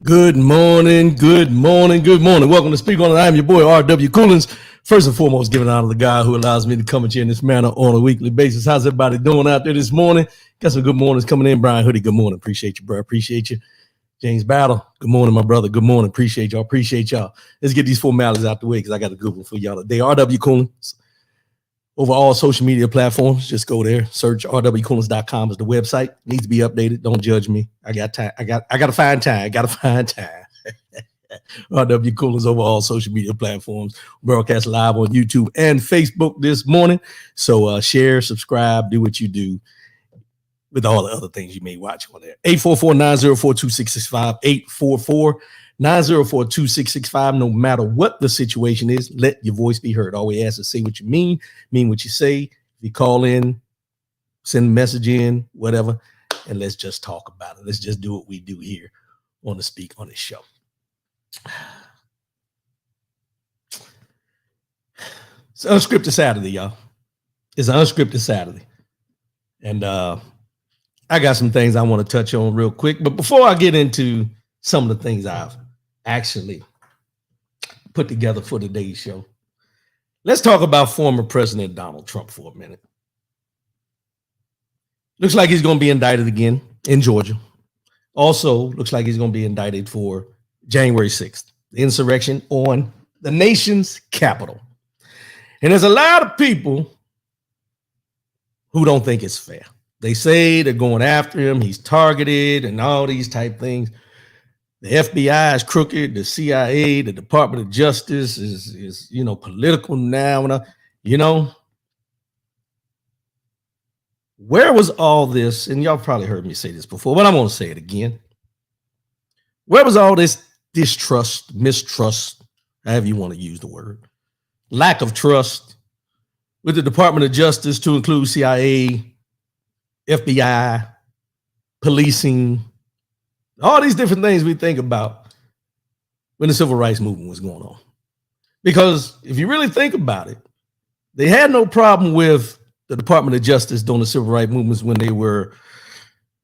Good morning, good morning, good morning. Welcome to Speak On It. I'm your boy, R.W. Coolins. First and foremost, giving honor to the guy who allows me to come at you in this manner on a weekly basis. How's everybody doing out there this morning? Got some good mornings coming in. Brian Hoodie, good morning. Appreciate you, bro. Appreciate you. James Battle, good morning, my brother. Good morning. Appreciate y'all. Appreciate y'all. Let's get these formalities out the way because I got a good one for y'all today. R.W. Coolins. Over all social media platforms, just go there. Search rwcoolins.com is the website. Needs to be updated. Don't judge me. I got time. I got to find time. RW Coolins over all social media platforms. Broadcast live on YouTube and Facebook this morning. So share, subscribe, do what you do with all the other things you may watch on there. 844-904-2665. 844-904-2665. No matter what the situation is, let your voice be heard. All we ask is say what you mean what you say. If you call in, send a message in, whatever, and let's just talk about it. Let's just do what we do here on the Speak On It show. It's unscripted Saturday, y'all. It's an unscripted Saturday. And I got some things I want to touch on real quick. But before I get into some of the things I've actually put together for today's show, let's talk about former President Donald Trump for a minute. Looks like he's going to be indicted again in Georgia. Also, looks like he's going to be indicted for January 6th, the insurrection on the nation's capital. And there's a lot of people who don't think it's fair. They say they're going after him. He's targeted and all these type things. The FBI is crooked. The CIA, the Department of Justice is political now. Where was all this? And y'all probably heard me say this before, but I'm going to say it again. Where was all this distrust, mistrust, however you want to use the word, lack of trust with the Department of Justice to include CIA, FBI, policing, all these different things we think about when the civil rights movement was going on? Because if you really think about it, they had no problem with the Department of Justice during the civil rights movements when they were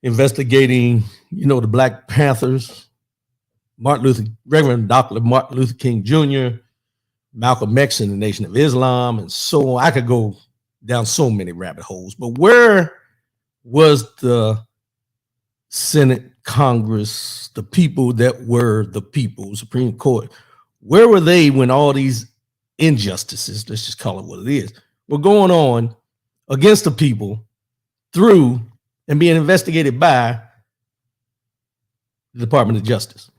investigating, the Black Panthers, Reverend Dr. Martin Luther King Jr., Malcolm X and the Nation of Islam, and so on. I could go down so many rabbit holes, but where was the Senate, Congress, the people that were the people, Supreme Court? Where were they when all these injustices, let's just call it what it is, were going on against the people through and being investigated by the Department of Justice?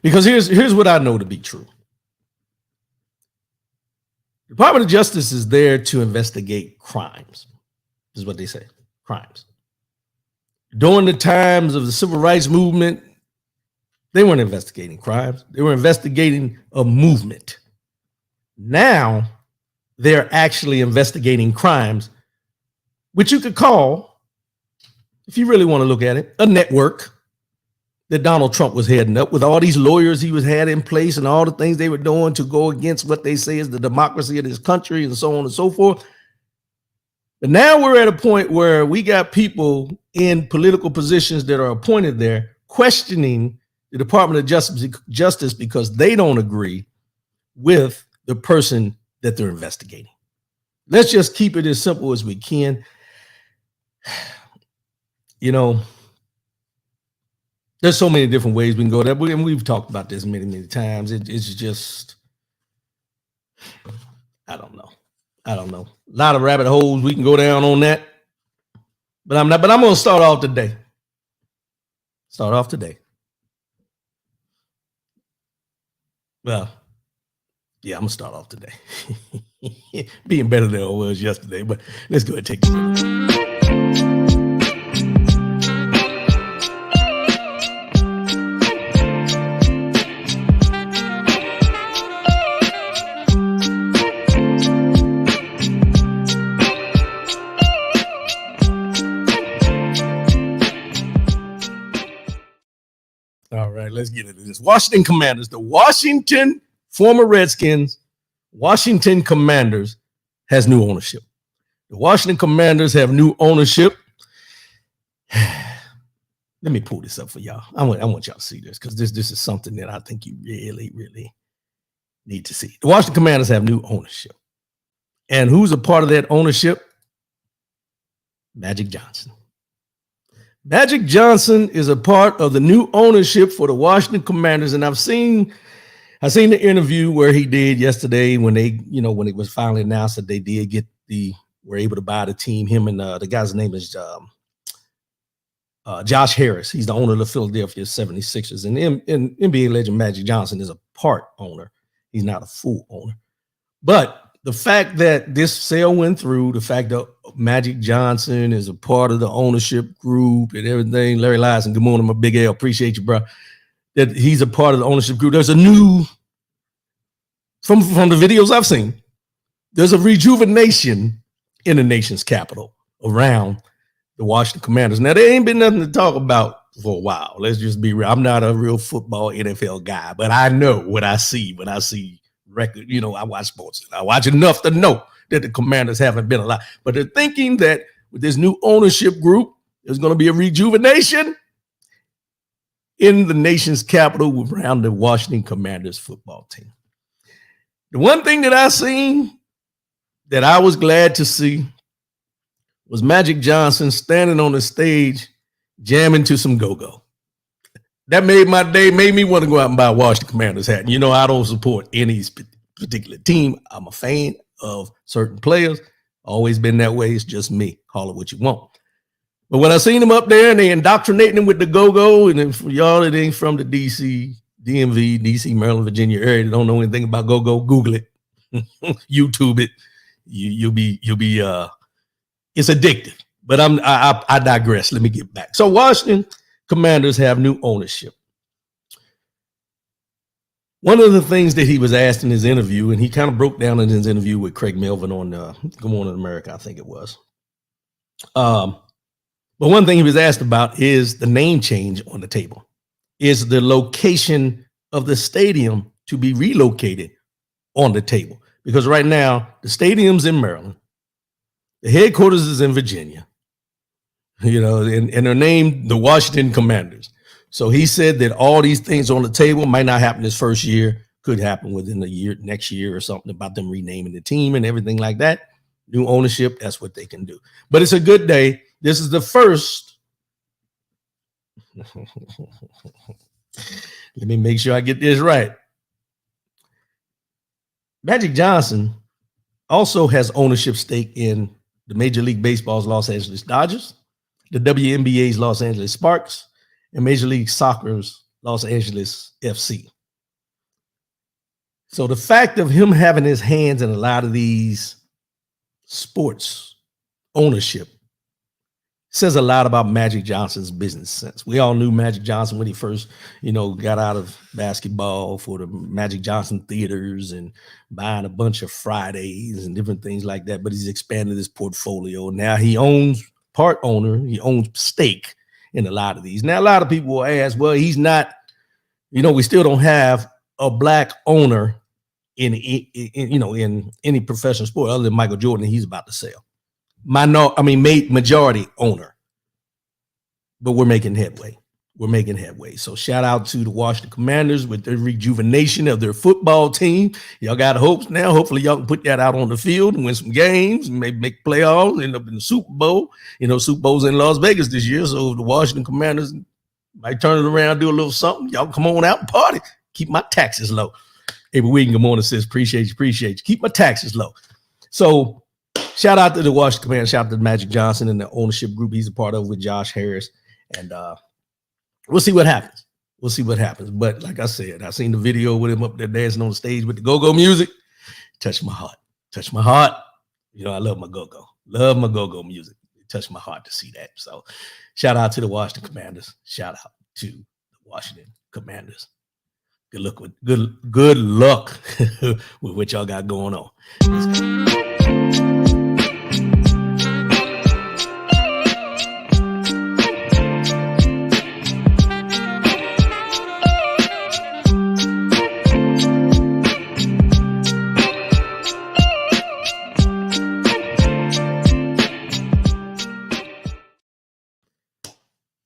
Because here's what I know to be true. The Department of Justice is there to investigate crimes. This is what they say, crimes. During the times of the civil rights movement, they weren't investigating crimes. They were investigating a movement. Now they're actually investigating crimes, which you could call, if you really want to look at it, a network that Donald Trump was heading up with all these lawyers he had in place and all the things they were doing to go against what they say is the democracy of this country and so on and so forth. But now we're at a point where we got people in political positions that are appointed there questioning the Department of Justice because they don't agree with the person that they're investigating. Let's just keep it as simple as we can. There's so many different ways we can go there, and we've talked about this many, many times. It's just, I don't know. A lot of rabbit holes we can go down on that, but I'm going to start off today. Well, yeah, I'm going to start off today. Being better than I was yesterday, but let's go ahead and take it. All right, let's get into this. Washington Commanders, the former Redskins, Washington Commanders has new ownership. The Washington Commanders have new ownership. Let me pull this up for y'all. I want y'all to see this because this is something that I think you really, really need to see. The Washington Commanders have new ownership. And who's a part of that ownership? Magic Johnson. Magic Johnson is a part of the new ownership for the Washington Commanders. And I've seen the interview where he did yesterday when when it was finally announced that they were able to buy the team. Him and the guy's name is Josh Harris. He's the owner of the Philadelphia 76ers. And NBA legend Magic Johnson is a part owner. He's not a full owner. But the fact that this sale went through, the fact that Magic Johnson is a part of the ownership group and everything, Larry Lyson, good morning, my big L, appreciate you, bro, that he's a part of the ownership group. There's a new, from the videos I've seen, there's a rejuvenation in the nation's capital around the Washington Commanders. Now, there ain't been nothing to talk about for a while. Let's just be real. I'm not a real football NFL guy, but I know what I see when I see record. I watch sports. I watch enough to know that the Commanders haven't been alive. But they're thinking that with this new ownership group, there's going to be a rejuvenation in the nation's capital around the Washington Commanders football team. The one thing that I seen that I was glad to see was Magic Johnson standing on the stage jamming to some go-go. That made my day, made me want to go out and buy a Washington Commanders hat. And I don't support any particular team. I'm a fan of certain players. Always been that way. It's just me. Call it what you want. But when I seen him up there and they indoctrinating him with the go-go, and then for y'all that ain't from the DMV, DC, Maryland, Virginia area that don't know anything about go-go, Google it, YouTube it. You'll be it's addictive. But I digress. Let me get back. So Washington Commanders have new ownership. One of the things that he was asked in his interview, and he kind of broke down in his interview with Craig Melvin on Good Morning America, I think it was. But one thing he was asked about is the name change on the table. Is the location of the stadium to be relocated on the table? Because right now, the stadium's in Maryland. The headquarters is in Virginia. And they're named the Washington Commanders. So he said that all these things on the table might not happen this first year, could happen within a year, next year or something, about them renaming the team and everything like that. New ownership, that's what they can do. But it's a good day. This is the first. Let me make sure I get this right. Magic Johnson also has ownership stake in the Major League Baseball's Los Angeles Dodgers, the WNBA's Los Angeles Sparks, and Major League Soccer's Los Angeles FC. So the fact of him having his hands in a lot of these sports ownership says a lot about Magic Johnson's business sense. We all knew Magic Johnson when he first, got out of basketball for the Magic Johnson theaters and buying a bunch of Fridays and different things like that. But he's expanded his portfolio. Now he owns stake in a lot of these. Now, a lot of people will ask, well, he's not, we still don't have a black owner in any professional sport other than Michael Jordan, and he's about to sell. Majority owner. But we're making headway. So shout out to the Washington Commanders with their rejuvenation of their football team. Y'all got hopes now. Hopefully y'all can put that out on the field and win some games and maybe make playoffs, end up in the Super Bowl. Super Bowl's in Las Vegas this year. So the Washington Commanders might turn it around, do a little something. Y'all come on out and party. Keep my taxes low. Avery Wiggin, good morning, sis. Appreciate you. Keep my taxes low. So shout out to the Washington Commanders. Shout out to Magic Johnson and the ownership group he's a part of with Josh Harris. And we'll see what happens. But like I said, I seen the video with him up there dancing on the stage with the go-go music. Touched my heart. I love my go-go. Love my go-go music. It touched my heart to see that. So shout out to the Washington Commanders. Shout out to the Washington Commanders. Good luck with what y'all got going on.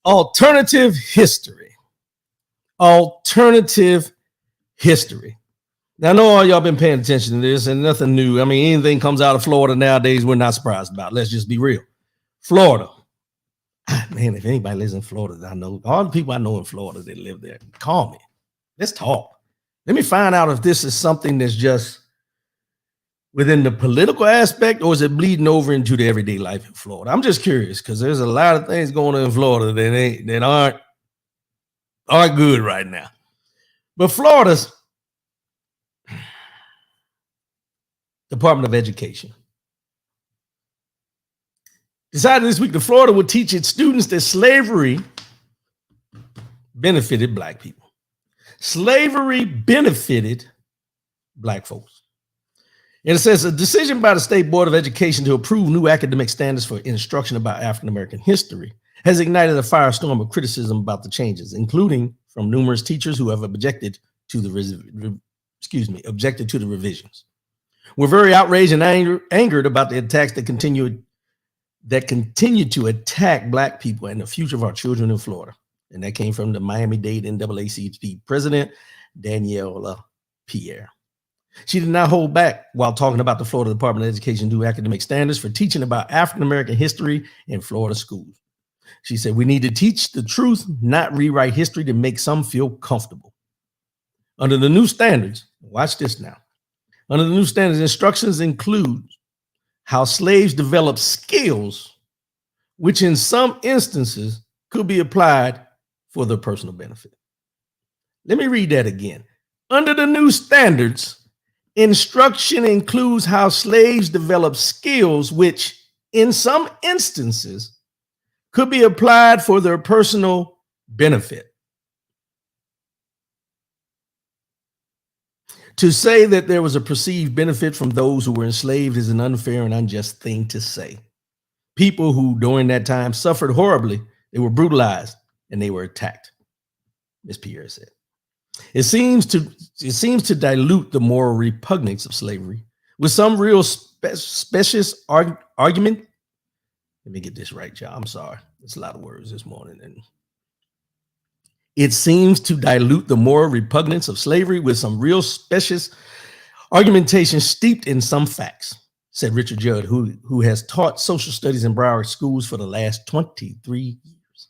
Alternative history. Alternative history. Now, I know all y'all been paying attention to this, and nothing new. I mean, anything comes out of Florida nowadays, we're not surprised about. Let's just be real. Florida. Man, if anybody lives in Florida, I know all the people I know in Florida that live there. Call me. Let's talk. Let me find out if this is something that's just within the political aspect, or is it bleeding over into the everyday life in Florida? I'm just curious because there's a lot of things going on in Florida that aren't good right now. But Florida's Department of Education decided this week that Florida would teach its students that slavery benefited Black people. Slavery benefited Black folks. And it says a decision by the State Board of Education to approve new academic standards for instruction about African American history has ignited a firestorm of criticism about the changes, including from numerous teachers who have objected to the revisions. We're very outraged and angered about the attacks that continue to attack Black people and the future of our children in Florida. And that came from the Miami-Dade NAACP president, Daniela Pierre. She did not hold back while talking about the Florida Department of Education new academic standards for teaching about African American history in Florida schools. She said, we need to teach the truth, not rewrite history to make some feel comfortable. Under the new standards, watch this now. Under the new standards, instructions include how slaves developed skills, which in some instances could be applied for their personal benefit. Let me read that again. Under the new standards, instruction includes how slaves develop skills, which in some instances could be applied for their personal benefit. To say that there was a perceived benefit from those who were enslaved is an unfair and unjust thing to say. People who during that time suffered horribly, they were brutalized and they were attacked, Ms. Pierre said. It seems to dilute the moral repugnance of slavery with some real specious argument. Let me get this right, y'all. I'm sorry. It's a lot of words this morning. And it seems to dilute the moral repugnance of slavery with some real specious argumentation steeped in some facts, said Richard Judd, who has taught social studies in Broward schools for the last 23 years.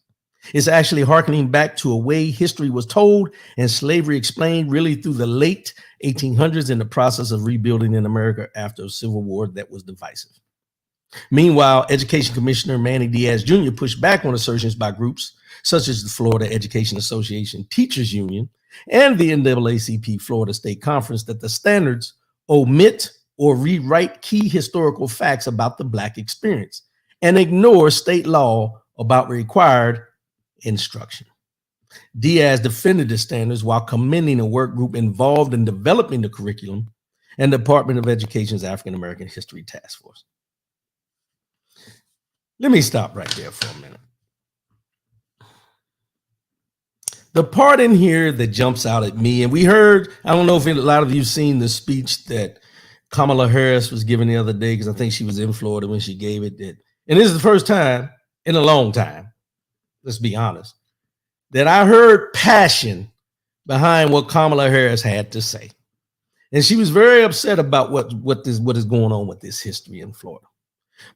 It's actually hearkening back to a way history was told and slavery explained really through the late 1800s in the process of rebuilding in America after a civil war that was divisive. Meanwhile, Education Commissioner Manny Diaz Jr. pushed back on assertions by groups such as the Florida Education Association Teachers Union and the NAACP Florida State Conference that the standards omit or rewrite key historical facts about the Black experience and ignore state law about required instruction. Diaz defended the standards while commending a work group involved in developing the curriculum and the Department of Education's African American History Task Force. Let me stop right there for a minute. The part in here that jumps out at me, and we heard, I don't know if a lot of you seen the speech that Kamala Harris was giving the other day, because I think she was in Florida when she gave it. And this is the first time in a long time, let's be honest, that I heard passion behind what Kamala Harris had to say. And she was very upset about what is going on with this history in Florida.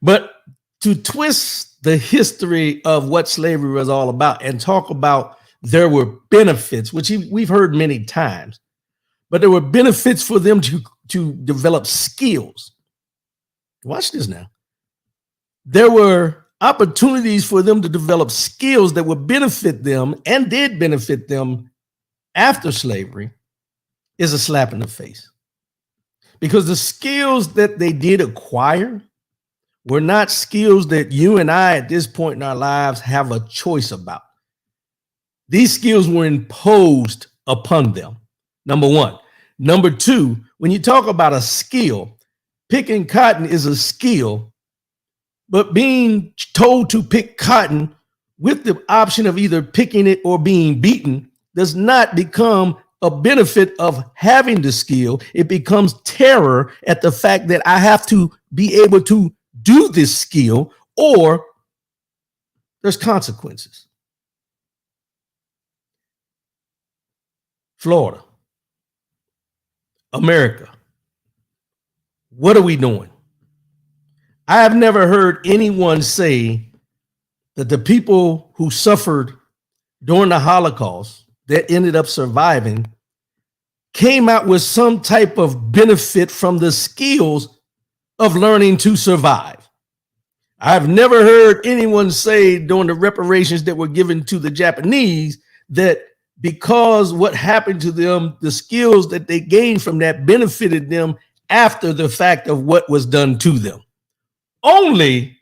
But to twist the history of what slavery was all about and talk about there were benefits, which we've heard many times, but there were benefits for them to develop skills. Watch this now. There were opportunities for them to develop skills that would benefit them and did benefit them after slavery is a slap in the face. Because the skills that they did acquire were not skills that you and I at this point in our lives have a choice about. These skills were imposed upon them, number one. Number two, when you talk about a skill, picking cotton is a skill, but being told to pick cotton with the option of either picking it or being beaten does not become a benefit of having the skill. It becomes terror at the fact that I have to be able to do this skill or there's consequences. Florida, America, what are we doing? I have never heard anyone say that the people who suffered during the Holocaust that ended up surviving came out with some type of benefit from the skills of learning to survive. I've never heard anyone say during the reparations that were given to the Japanese that because what happened to them, the skills that they gained from that benefited them after the fact of what was done to them. Only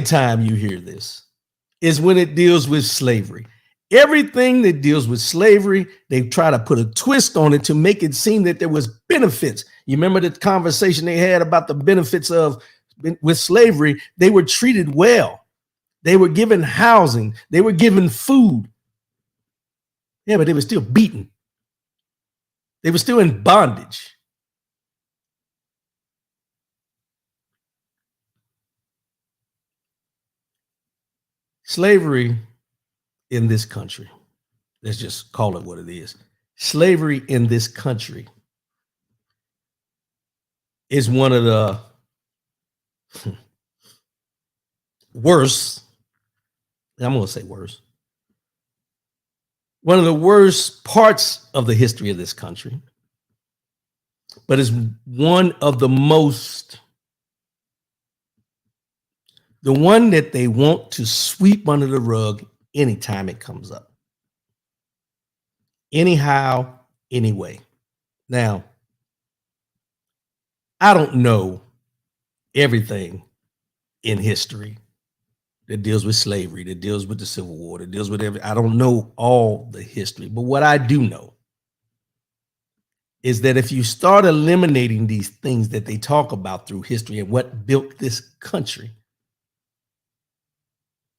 time you hear this is when it deals with slavery. Everything that deals with slavery, they try to put a twist on it to make it seem that there was benefits. You remember the conversation they had about the benefits of with slavery? They were treated well. They were given housing. They were given food. Yeah, but they were still beaten. They were still in bondage. Slavery in this country, let's just call it what it is. Slavery in this country is one of the worst, I'm going to say worse, one of the worst parts of the history of this country, but is one of the most, the one that they want to sweep under the rug anytime it comes up. Anyhow, anyway. Now, I don't know everything in history that deals with slavery, that deals with the Civil War, that deals with I don't know all the history, but what I do know is that if you start eliminating these things that they talk about through history and what built this country,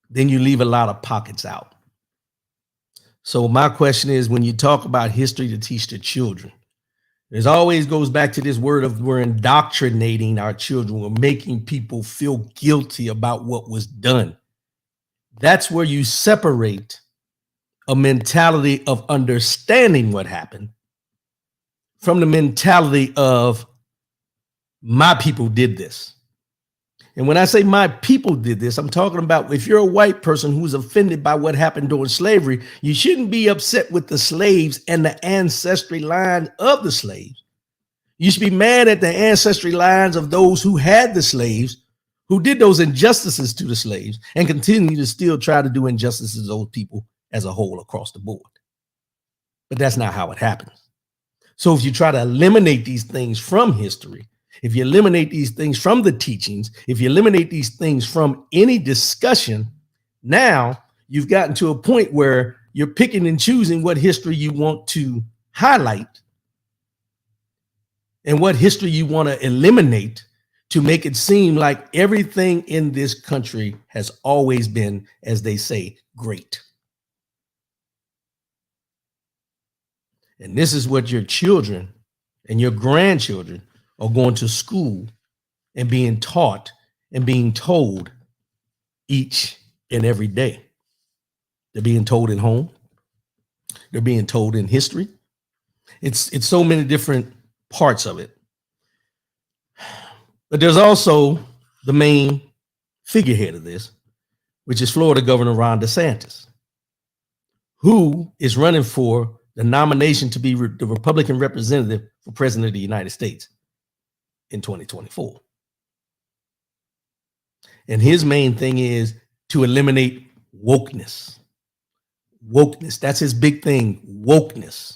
then you leave a lot of pockets out. So my question is, when you talk about history to teach the children, it always goes back to this word of we're indoctrinating our children. We're making people feel guilty about what was done. That's where you separate a mentality of understanding what happened from the mentality of my people did this. And when I say my people did this, I'm talking about if you're a white person who's offended by what happened during slavery, you shouldn't be upset with the slaves and the ancestry line of the slaves. You should be mad at the ancestry lines of those who had the slaves, who did those injustices to the slaves, and continue to still try to do injustices to those people as a whole across the board. But that's not how it happens. So if you try to eliminate these things from history, if you eliminate these things from the teachings, if you eliminate these things from any discussion, now you've gotten to a point where you're picking and choosing what history you want to highlight and what history you want to eliminate to make it seem like everything in this country has always been, as they say, great. And this is what your children and your grandchildren are going to school and being taught and being told each and every day. They're being told at home. They're being told in history. It's so many different parts of it. But there's also the main figurehead of this, which is Florida Governor Ron DeSantis, who is running for the nomination to be the Republican representative for president of the United States in 2024. And his main thing is to eliminate wokeness. Wokeness, that's his big thing, wokeness.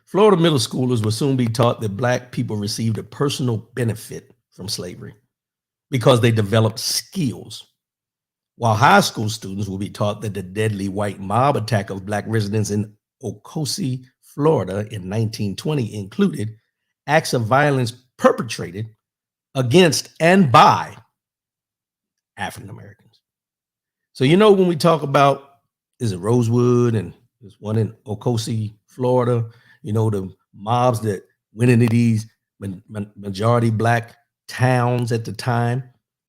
Florida middle schoolers will soon be taught that Black people received a personal benefit from slavery because they developed skills, while high school students will be taught that the deadly white mob attack of Black residents in Okosie, Florida in 1920 included acts of violence perpetrated against and by African Americans. So, you know, when we talk about, is it Rosewood and there's one in Okosie, Florida, the mobs that went into these majority black towns at the time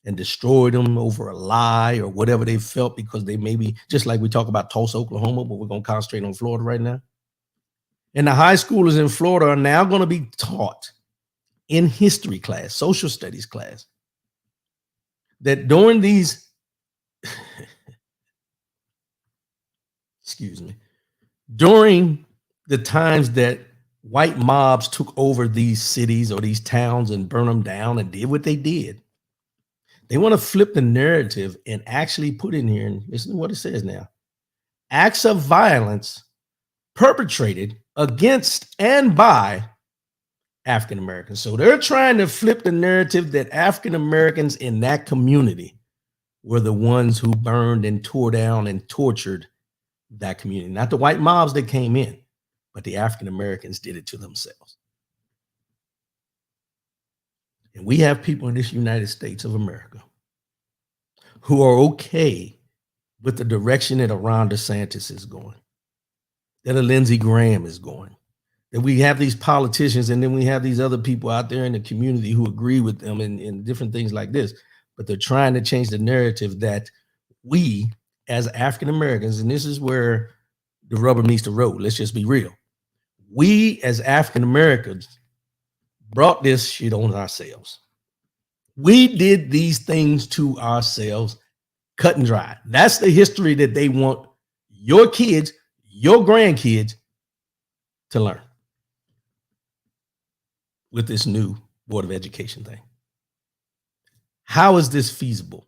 and destroyed them over a lie or whatever they felt, because they maybe, just like we talk about Tulsa, Oklahoma, but we're going to concentrate on Florida right now. And the high schoolers in Florida are now going to be taught in history class, social studies class, that during these, during the times that white mobs took over these cities or these towns and burned them down and did what they did, they want to flip the narrative and actually put in here, and this is what it says now: acts of violence perpetrated against and by African Americans. So they're trying to flip the narrative that African Americans in that community were the ones who burned and tore down and tortured that community. Not the white mobs that came in, but the African Americans did it to themselves. And we have people in this United States of America who are okay with the direction that a Ron DeSantis is going, that a Lindsey Graham is going, that we have these politicians, and then we have these other people out there in the community who agree with them and different things like this. But they're trying to change the narrative that we as African Americans, and this is where the rubber meets the road, let's just be real. We as African Americans brought this shit on ourselves. We did these things to ourselves, cut and dry. That's the history that they want your kids, your grandkids to learn with this new Board of Education thing. How is this feasible?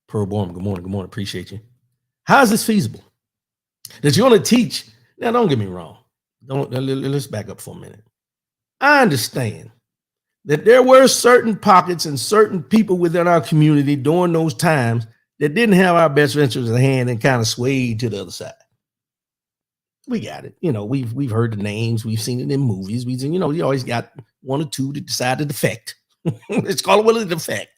Pearl Borman, good morning, appreciate you. How is this feasible? That you're going to teach? Now, don't get me wrong. Let's back up for a minute. I understand that there were certain pockets and certain people within our community during those times that didn't have our best interests at hand and kind of swayed to the other side. We got it. We've heard the names. We've seen it in movies. We've seen, you always got one or two that decide to defect. Let's call it what it defect.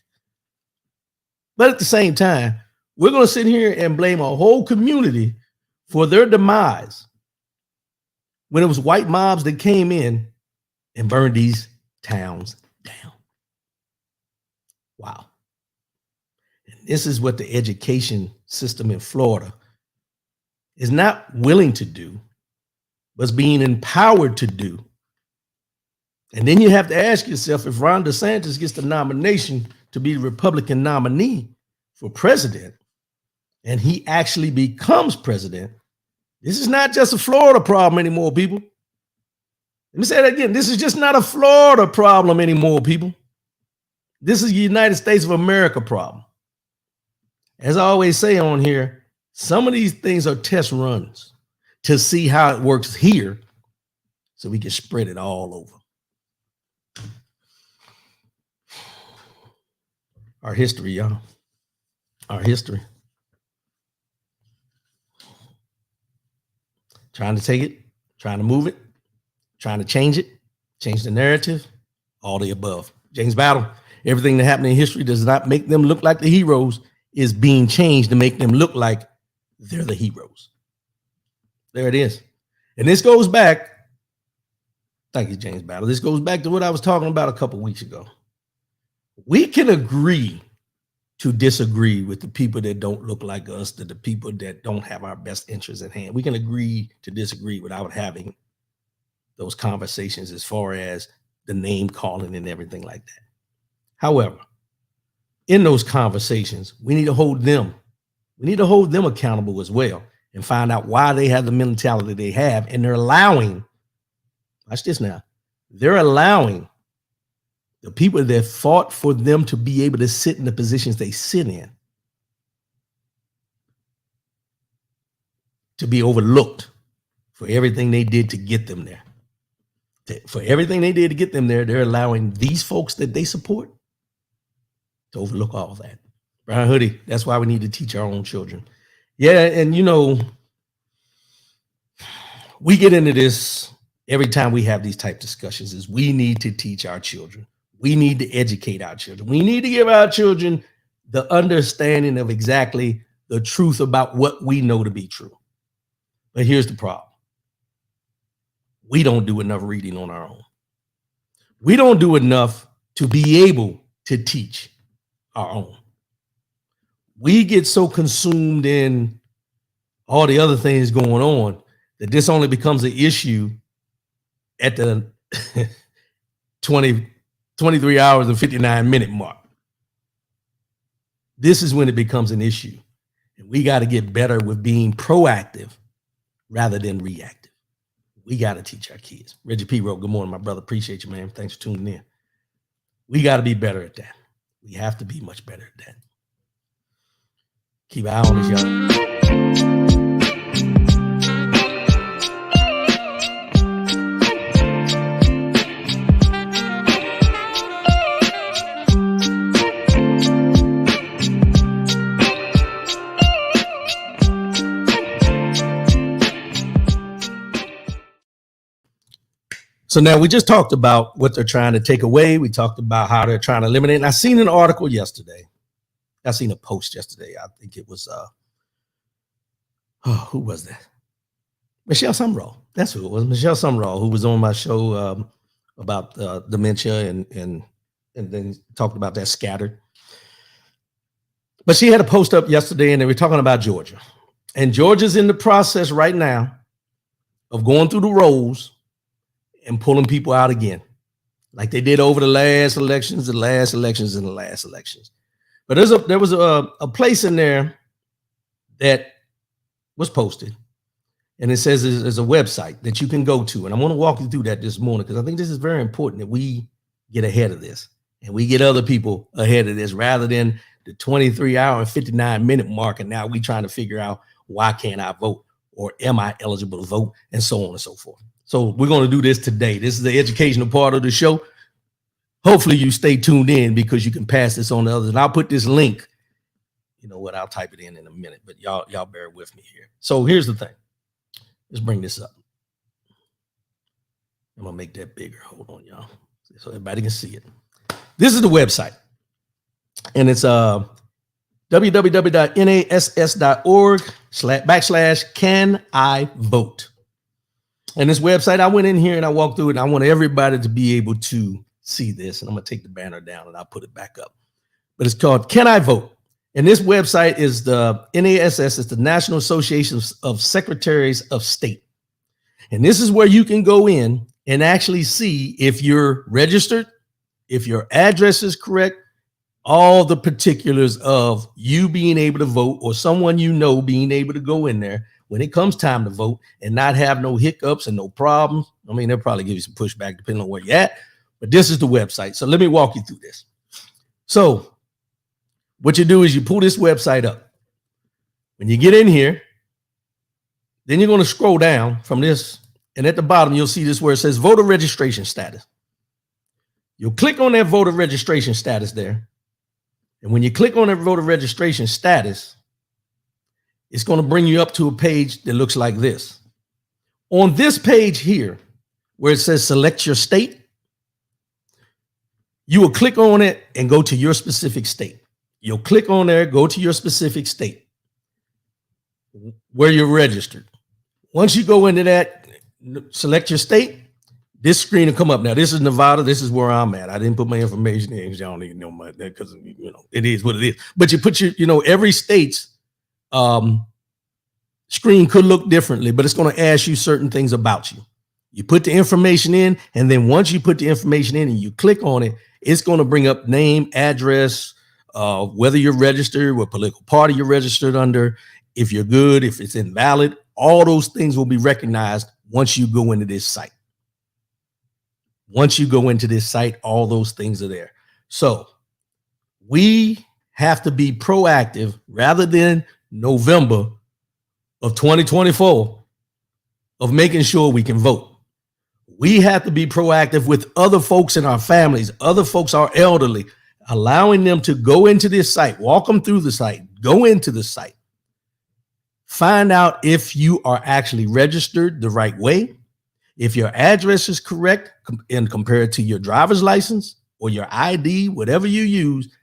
But at the same time, we're going to sit here and blame a whole community for their demise when it was white mobs that came in and burned these towns down. Wow. And this is what the education system in Florida is not willing to do, but is being empowered to do. And then you have to ask yourself, if Ron DeSantis gets the nomination to be the Republican nominee for president, and he actually becomes president, this is not just a Florida problem anymore, people. Let me say that again. This is just not a Florida problem anymore, people. This is the United States of America problem. As I always say on here, some of these things are test runs to see how it works here so we can spread it all over. Our history, y'all. Our history. Trying to take it, trying to move it, trying to change it, change the narrative, all the above. James Battle, everything that happened in history does not make them look like the heroes, is being changed to make them look like they're the heroes. There it is. And this goes back, thank you, James Battle. This goes back to what I was talking about a couple of weeks ago. We can agree to disagree with the people that don't look like us, to the people that don't have our best interests at hand. We can agree to disagree without having those conversations as far as the name calling and everything like that. However, in those conversations, we need to hold them accountable as well and find out why they have the mentality they have. And they're allowing, watch this now, they're allowing the people that fought for them to be able to sit in the positions they sit in to be overlooked for everything they did to get them there. For everything they did to get them there, they're allowing these folks that they support to overlook all of that. Brian Hoodie, that's why we need to teach our own children. Yeah, and we get into this every time we have these type discussions, is we need to teach our children. We need to educate our children. We need to give our children the understanding of exactly the truth about what we know to be true. But here's the problem. We don't do enough reading on our own. We don't do enough to be able to teach our own. We get so consumed in all the other things going on that this only becomes an issue at the 23 hours and 59-minute mark. This is when it becomes an issue. And we got to get better with being proactive rather than reactive. We got to teach our kids. Reggie P. wrote, good morning, my brother. Appreciate you, man. Thanks for tuning in. We got to be better at that. We have to be much better at that. Keep an eye on this, y'all. So now we just talked about what they're trying to take away. We talked about how they're trying to eliminate. And I seen an article yesterday. I seen a post yesterday. I think it was, who was that? Michelle Sumrall. That's who it was. Michelle Sumrall, who was on my show about dementia and then talked about that scattered. But she had a post up yesterday and they were talking about Georgia. And Georgia's in the process right now of going through the rolls and pulling people out again, like they did over the last elections. But there was a place in there that was posted, and it says there's a website that you can go to. And I'm going to walk you through that this morning because I think this is very important that we get ahead of this and we get other people ahead of this rather than the 23-hour and 59-minute mark. And now we trying to figure out, why can't I vote, or am I eligible to vote, and so on and so forth. So we're going to do this today. This is the educational part of the show. Hopefully you stay tuned in because you can pass this on to others. And I'll put this link, you know what, I'll type it in a minute, but y'all bear with me here. So here's the thing. Let's bring this up. I'm going to make that bigger. Hold on, y'all, so everybody can see it. This is the website. And it's www.nass.org/can-I-vote. And this website, I went in here and I walked through it. And I want everybody to be able to see this. And I'm going to take the banner down and I'll put it back up. But it's called Can I Vote? And this website is the NASS. It's the National Association of Secretaries of State. And this is where you can go in and actually see if you're registered, if your address is correct, all the particulars of you being able to vote or someone you know being able to go in there when it comes time to vote and not have no hiccups and no problems. I mean, they'll probably give you some pushback depending on where you're at, but this is the website. So let me walk you through this. So what you do is you pull this website up. When you get in here, then you're going to scroll down from this, and at the bottom, you'll see this where it says voter registration status. You'll click on that voter registration status there. And when you click on that voter registration status, it's going to bring you up to a page that looks like this. On this page here, where it says select your state, you will click on it and go to your specific state. You'll click on there, go to your specific state where you're registered. Once you go into that, select your state, this screen will come up. Now, this is Nevada. This is where I'm at. I didn't put my information in because y'all don't even know my, because, you know, it is what it is. But you put your, you know, every state's screen could look differently, but it's going to ask you certain things about you. You put the information in, and then once you put the information in and you click on it, it's going to bring up name, address, whether you're registered, what political party you're registered under, if you're good, if it's invalid. All those things will be recognized once you go into this site. Once you go into this site, all those things are there. So we have to be proactive rather than November of 2024 of making sure we can vote. We have to be proactive with other folks in our families, other folks are elderly, allowing them to go into this site, walk them through the site, go into the site, find out if you are actually registered the right way, if your address is correct and compared to your driver's license or your ID, whatever you use.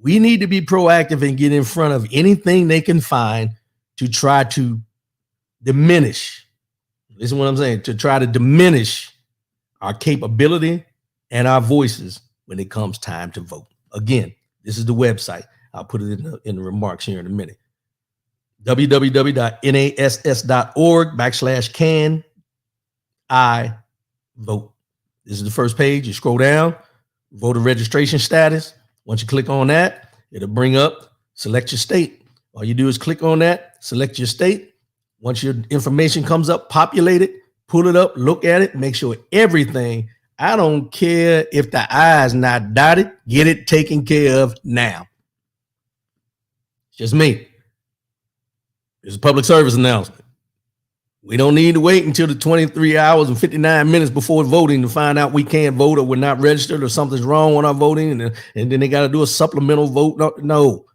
We need to be proactive and get in front of anything they can find to try to diminish Listen to what I'm saying, to try to diminish our capability and our voices when it comes time to vote. Again, this is the website. I'll put it in the remarks here in a minute. www.nass.org/can I vote. This is the first page. You scroll down, voter registration status. Once you click on that, it'll bring up, select your state. All you do is click on that, select your state. Once your information comes up, populate it, pull it up, look at it, make sure everything, I don't care if the I is not dotted, get it taken care of now. It's just me. It's a public service announcement. We don't need to wait until the 23 hours and 59 minutes before voting to find out we can't vote or we're not registered or something's wrong with our voting, and then they got to do a supplemental vote. No.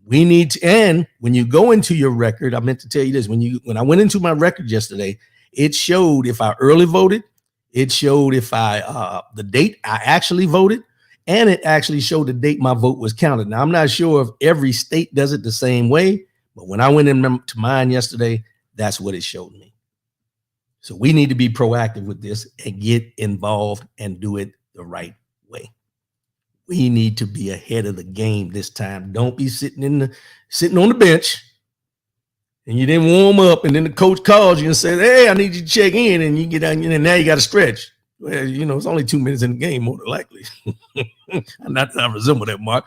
We need to, and when you go into your record, I meant to tell you this, when I went into my record yesterday, it showed if I early voted, it showed if the date I actually voted, and it actually showed the date my vote was counted. Now, I'm not sure if every state does it the same way, but when I went into mine yesterday, that's what it showed me. So we need to be proactive with this and get involved and do it the right way. We need to be ahead of the game this time. Don't be sitting on the bench and you didn't warm up, and then the coach calls you and says, "Hey, I need you to check in," and you get out, and now you got to stretch. Well, it's only 2 minutes in the game, more than likely. Not that I resemble that, Mark,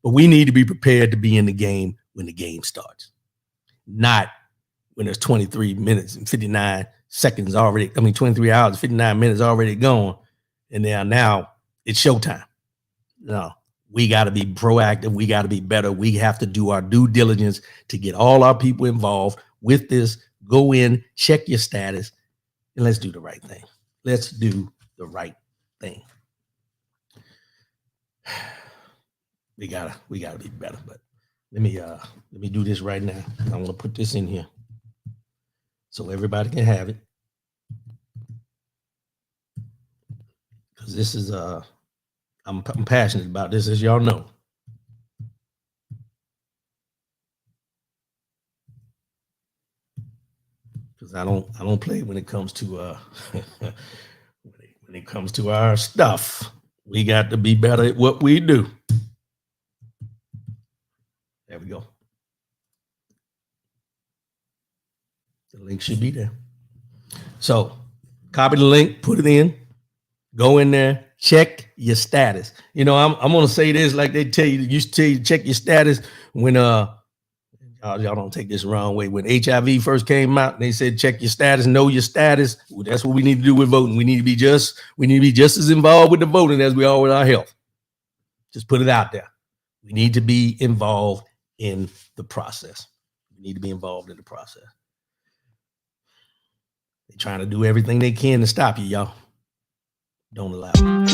but we need to be prepared to be in the game when the game starts, not when there's 23 minutes and 59 seconds already. 23 hours, 59 minutes already gone, and now it's showtime. No, we got to be proactive. We got to be better. We have to do our due diligence to get all our people involved with this. Go in, check your status, and let's do the right thing. Let's do the right thing. We gotta be better. But let me do this right now. I want to put this in here so everybody can have it, because this is I'm passionate about this, as y'all know. Because I don't play when it comes to when it comes to our stuff. We got to be better at what we do. There we go. The link should be there. So copy the link, put it in, go in there, check your status. I'm going to say this like they used to tell you to check your status when y'all don't take this the wrong way. When HIV first came out, they said check your status, know your status. Well, that's what we need to do with voting. We need to be just as involved with the voting as we are with our health. Just put it out there. We need to be involved in the process. We need to be involved in the process. They're trying to do everything they can to stop you, y'all. Don't allow it.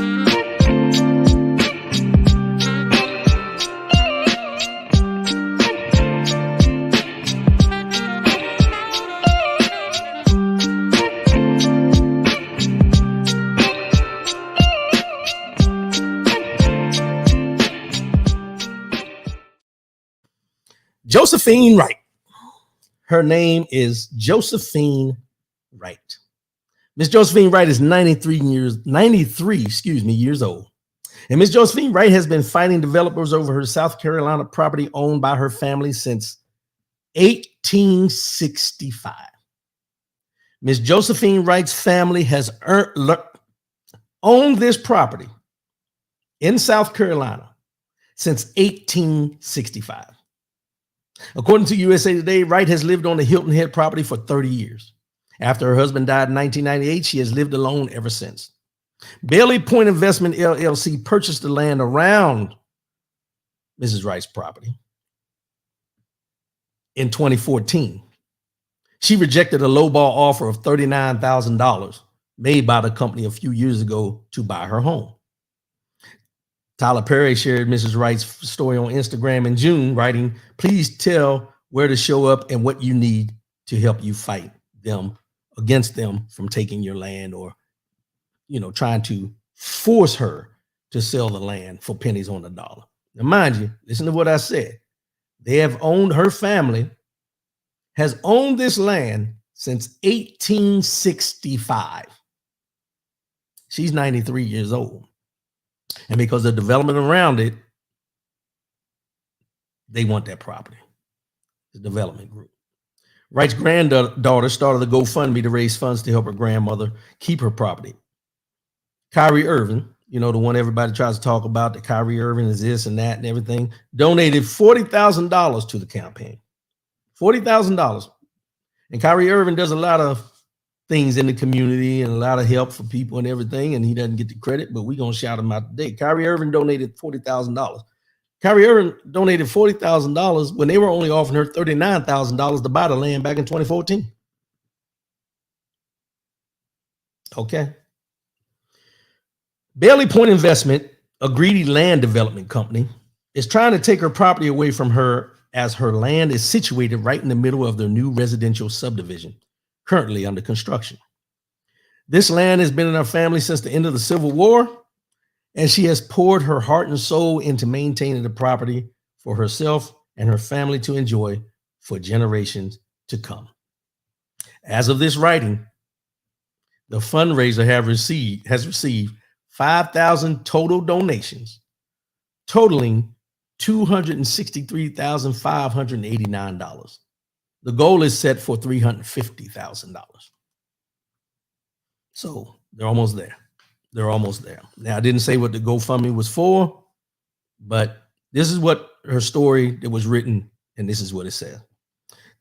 Josephine Wright. Her name is Josephine Wright. Miss Josephine Wright is 93 years old. And Miss Josephine Wright has been fighting developers over her South Carolina property owned by her family since 1865. Miss Josephine Wright's family has owned this property in South Carolina since 1865. According to USA Today, Wright has lived on the Hilton Head property for 30 years. After her husband died in 1998, she has lived alone ever since. Bailey Point Investment LLC purchased the land around Mrs. Wright's property in 2014. She rejected a lowball offer of $39,000 made by the company a few years ago to buy her home. Tyler Perry shared Mrs. Wright's story on Instagram in June, writing, "Please tell where to show up and what you need to help you fight them against them from taking your land or, trying to force her to sell the land for pennies on the dollar." Now, mind you, listen to what I said. Her family has owned this land since 1865. She's 93 years old. And because the development around it, they want that property. The development group. Wright's granddaughter started a GoFundMe to raise funds to help her grandmother keep her property. Kyrie Irving, you know, the one everybody tries to talk about, that Kyrie Irving is this and that and everything, donated $40,000 to the campaign. $40,000. And Kyrie Irving does a lot of things in the community and a lot of help for people and everything, and he doesn't get the credit, but we're going to shout him out today. Kyrie Irving donated $40,000. Kyrie Irving donated $40,000 when they were only offering her $39,000 to buy the land back in 2014. Okay. Bailey Point Investment, a greedy land development company, is trying to take her property away from her as her land is situated right in the middle of their new residential subdivision, currently under construction. This land has been in her family since the end of the Civil War, and she has poured her heart and soul into maintaining the property for herself and her family to enjoy for generations to come. As of this writing, the fundraiser has received 5,000 total donations, totaling $263,589. The goal is set for $350,000. So they're almost there. They're almost there. Now, I didn't say what the GoFundMe was for, but this is what her story that was written, and this is what it says.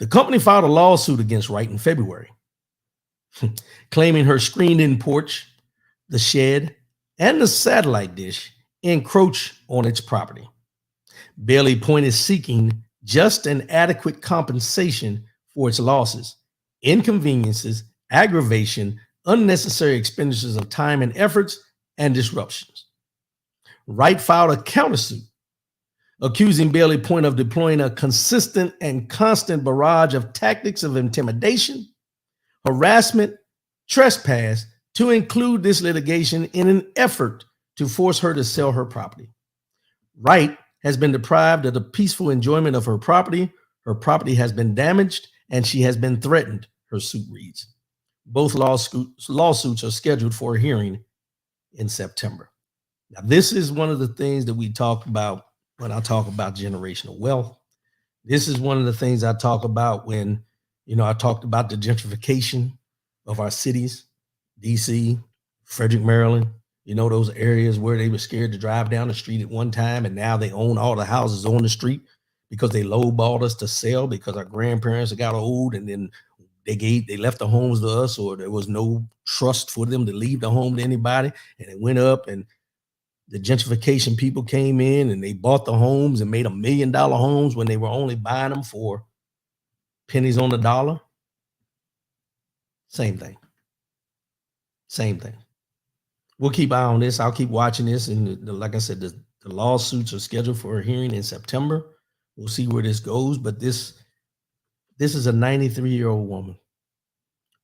The company filed a lawsuit against Wright in February, claiming her screened-in porch, the shed, and the satellite dish encroach on its property. Bailey Point is seeking just and adequate compensation for its losses, inconveniences, aggravation, unnecessary expenditures of time and efforts, and disruptions. Wright filed a countersuit accusing Bailey Point of deploying a consistent and constant barrage of tactics of intimidation, harassment, trespass to include this litigation in an effort to force her to sell her property. Wright has been deprived of the peaceful enjoyment of her property. Her property has been damaged, and she has been threatened, her suit reads. Both lawsuits are scheduled for a hearing in September. Now, this is one of the things that we talk about when I talk about generational wealth. This is one of the things I talk about when, I talked about the gentrification of our cities, DC, Frederick, Maryland, those areas where they were scared to drive down the street at one time, and now they own all the houses on the street because they lowballed us to sell because our grandparents got old, and then they left the homes to us, or there was no trust for them to leave the home to anybody, and it went up, and the gentrification people came in and they bought the homes and made $1 million homes when they were only buying them for pennies on the dollar. Same thing. We'll keep eye on this. I'll keep watching this. And like I said, the lawsuits are scheduled for a hearing in September. We'll see where this goes. But this is a 93-year-old woman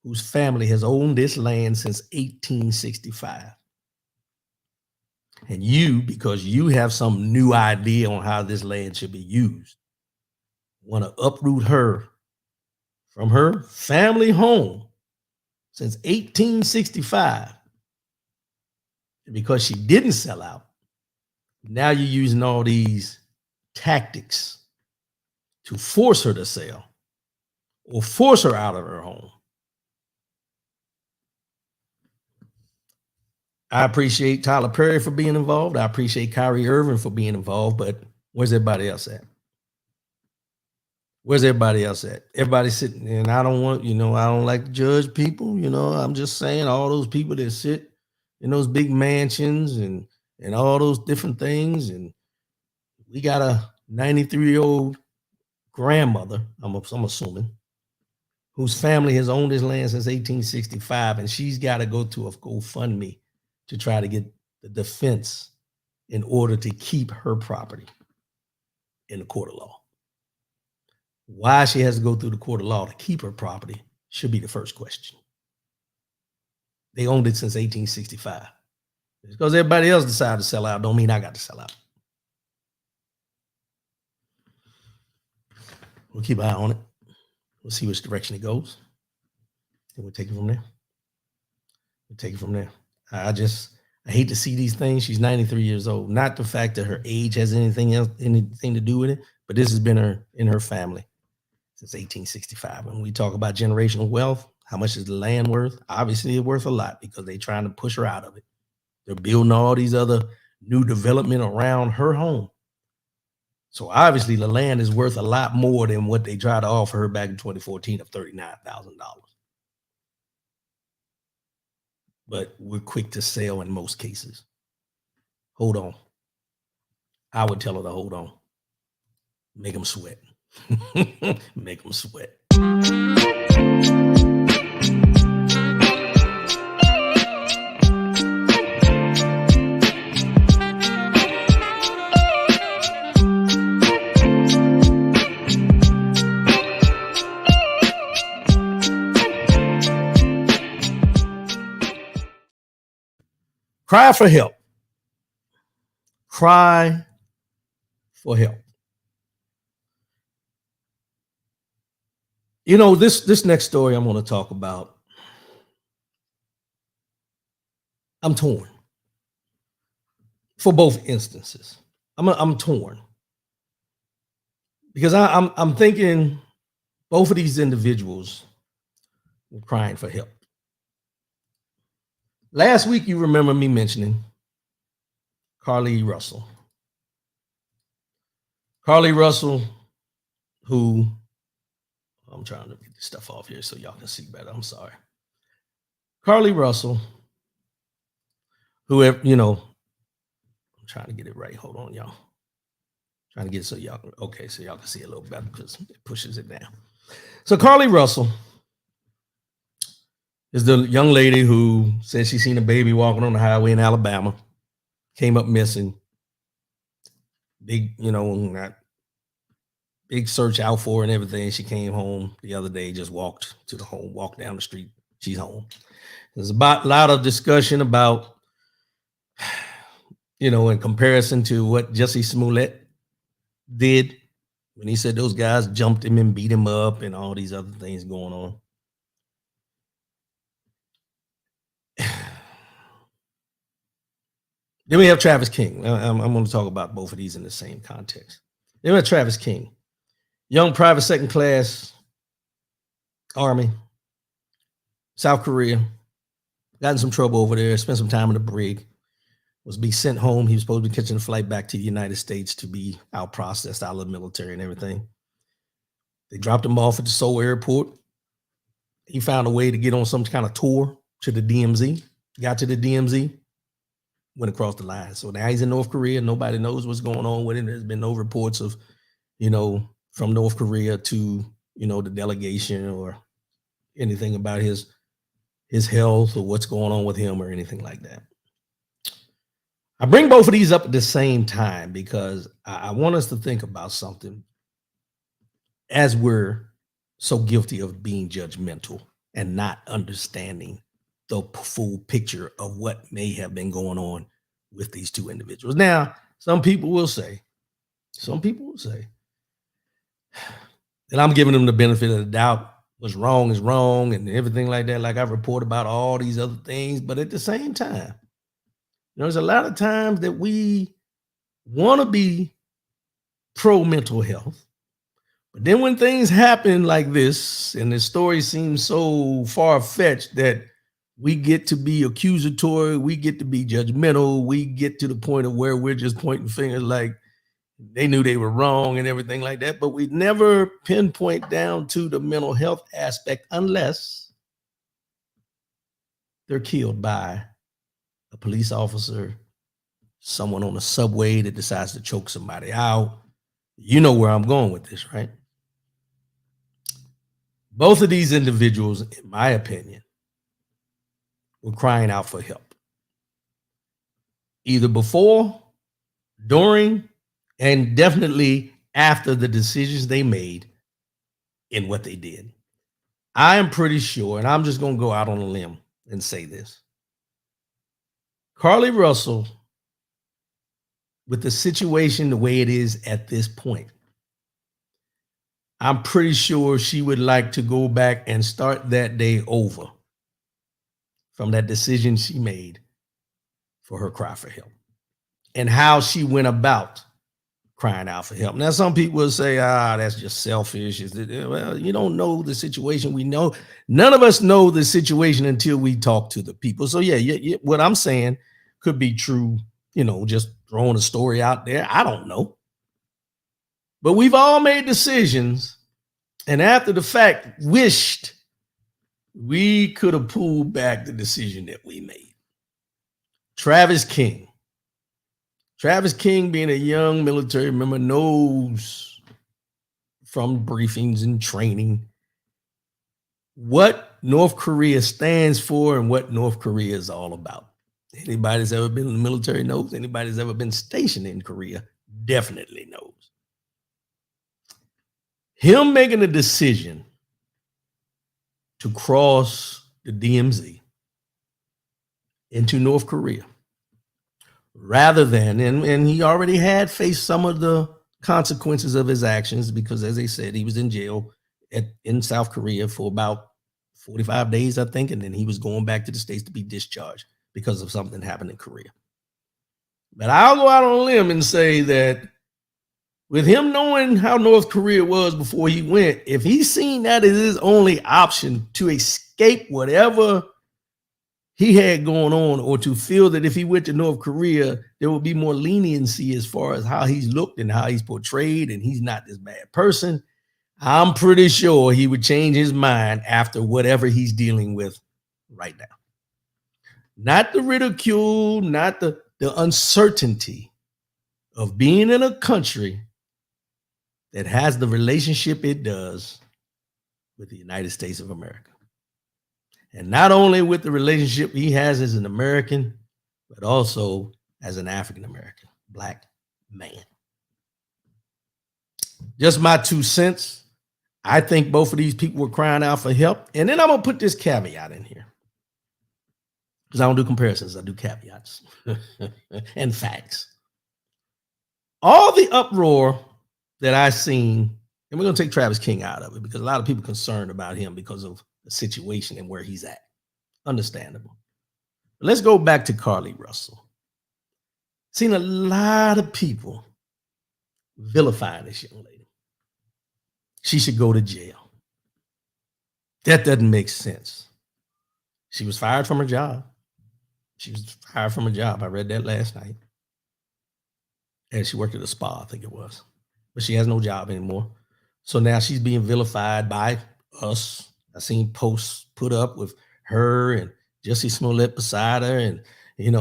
whose family has owned this land since 1865. And you, because you have some new idea on how this land should be used, want to uproot her from her family home since 1865. Because she didn't sell out, now you're using all these tactics to force her to sell or force her out of her home. I appreciate Tyler Perry for being involved. I appreciate Kyrie Irving for being involved, but where's everybody else at? Where's everybody else at? Everybody's sitting, and I don't like to judge people. I'm just saying all those people that sit in those big mansions and all those different things. And we got a 93-year-old grandmother, I'm assuming, whose family has owned this land since 1865, and she's got to go to a GoFundMe to try to get the defense in order to keep her property in the court of law. Why she has to go through the court of law to keep her property should be the first question. They owned it since 1865. Just because everybody else decided to sell out don't mean I got to sell out. We'll keep an eye on it. We'll see which direction it goes. And we'll take it from there. We'll take it from there. I hate to see these things. She's 93 years old. Not the fact that her age has anything to do with it, but this has been in her family since 1865. When we talk about generational wealth, how much is the land worth? Obviously, it's worth a lot because they're trying to push her out of it. They're building all these other new development around her home. So obviously, the land is worth a lot more than what they tried to offer her back in 2014 of $39,000. But we're quick to sell in most cases. Hold on. I would tell her to hold on. Make them sweat. Make them sweat. Cry for help. Cry for help. You know, this next story I'm going to talk about, I'm torn for both instances. I'm torn because I'm thinking both of these individuals were crying for help. Last week, you remember me mentioning Carlee Russell. Carlee Russell, who, I'm trying to get this stuff off here so y'all can see better. I'm sorry. Carlee Russell, who, you know, I'm trying to get it right. Hold on, y'all. Trying to get it so y'all can, okay, so y'all can see a little better because it pushes it down. So Carlee Russell is the young lady who said she seen a baby walking on the highway in Alabama, came up missing. Big, you know, big search out for her and everything. She came home the other day, just walked to the home, walked down the street. She's home. There's a lot of discussion about, you know, in comparison to what Jussie Smollett did when he said those guys jumped him and beat him up and all these other things going on. Then we have Travis King. I'm going to talk about both of these in the same context. Then we have Travis King, young private second class Army, South Korea, got in some trouble over there, spent some time in the brig, was be sent home. He was supposed to be catching a flight back to the United States to be out processed out of the military and everything. They dropped him off at the Seoul airport. He found a way to get on some kind of tour to the DMZ, got to the DMZ, went across the line. So now he's in North Korea. Nobody knows what's going on with him. There's been no reports of, you know, from North Korea to, you know, the delegation or anything about his health or what's going on with him or anything like that. I bring both of these up at the same time because I want us to think about something as we're so guilty of being judgmental and not understanding the full picture of what may have been going on with these two individuals. Now, some people will say that I'm giving them the benefit of the doubt. What's wrong is wrong and everything like that. Like I report about all these other things, but at the same time, there's a lot of times that we want to be pro mental health. But then when things happen like this, and the story seems so far-fetched that we get to be accusatory, we get to be judgmental, we get to the point of where we're just pointing fingers like they knew they were wrong and everything like that. But we never pinpoint down to the mental health aspect unless they're killed by a police officer, someone on the subway that decides to choke somebody out. You know where I'm going with this, right? Both of these individuals, in my opinion, were crying out for help. Either before, during, and definitely after the decisions they made in what they did. I am pretty sure, and I'm just going to go out on a limb and say this. Carlee Russell, with the situation the way it is at this point, I'm pretty sure she would like to go back and start that day over from that decision she made for her cry for help and how she went about crying out for help. Now, some people will say, that's just selfish. Well, you don't know the situation. We know none of us know the situation until we talk to the people. So, yeah, what I'm saying could be true, just throwing a story out there. I don't know. But we've all made decisions and after the fact wished we could have pulled back the decision that we made. Travis King. Travis King, being a young military member, knows from briefings and training what North Korea stands for and what North Korea is all about. Anybody that's ever been in the military knows. Anybody that's ever been stationed in Korea definitely knows. Him making a decision to cross the DMZ into North Korea rather than, and he already had faced some of the consequences of his actions because, as they said, he was in jail in South Korea for about 45 days, I think, and then he was going back to the States to be discharged because of something happened in Korea. But I'll go out on a limb and say that with him knowing how North Korea was before he went, if he's seen that as his only option to escape whatever he had going on, or to feel that if he went to North Korea, there would be more leniency as far as how he's looked and how he's portrayed, and he's not this bad person, I'm pretty sure he would change his mind after whatever he's dealing with right now. Not the ridicule, not the uncertainty of being in a country that has the relationship it does with the United States of America. And not only with the relationship he has as an American, but also as an African American Black man. Just my 2 cents. I think both of these people were crying out for help. And then I'm going to put this caveat in here, because I don't do comparisons. I do caveats and facts. All the uproar that I've seen, and we're going to take Travis King out of it because a lot of people are concerned about him because of the situation and where he's at. Understandable. But let's go back to Carlee Russell. Seen a lot of people vilifying this young lady. She should go to jail. That doesn't make sense. She was fired from her job. I read that last night. And she worked at a spa, I think it was. But she has no job anymore. So now she's being vilified by us. I seen posts put up with her and Jussie Smollett beside her and,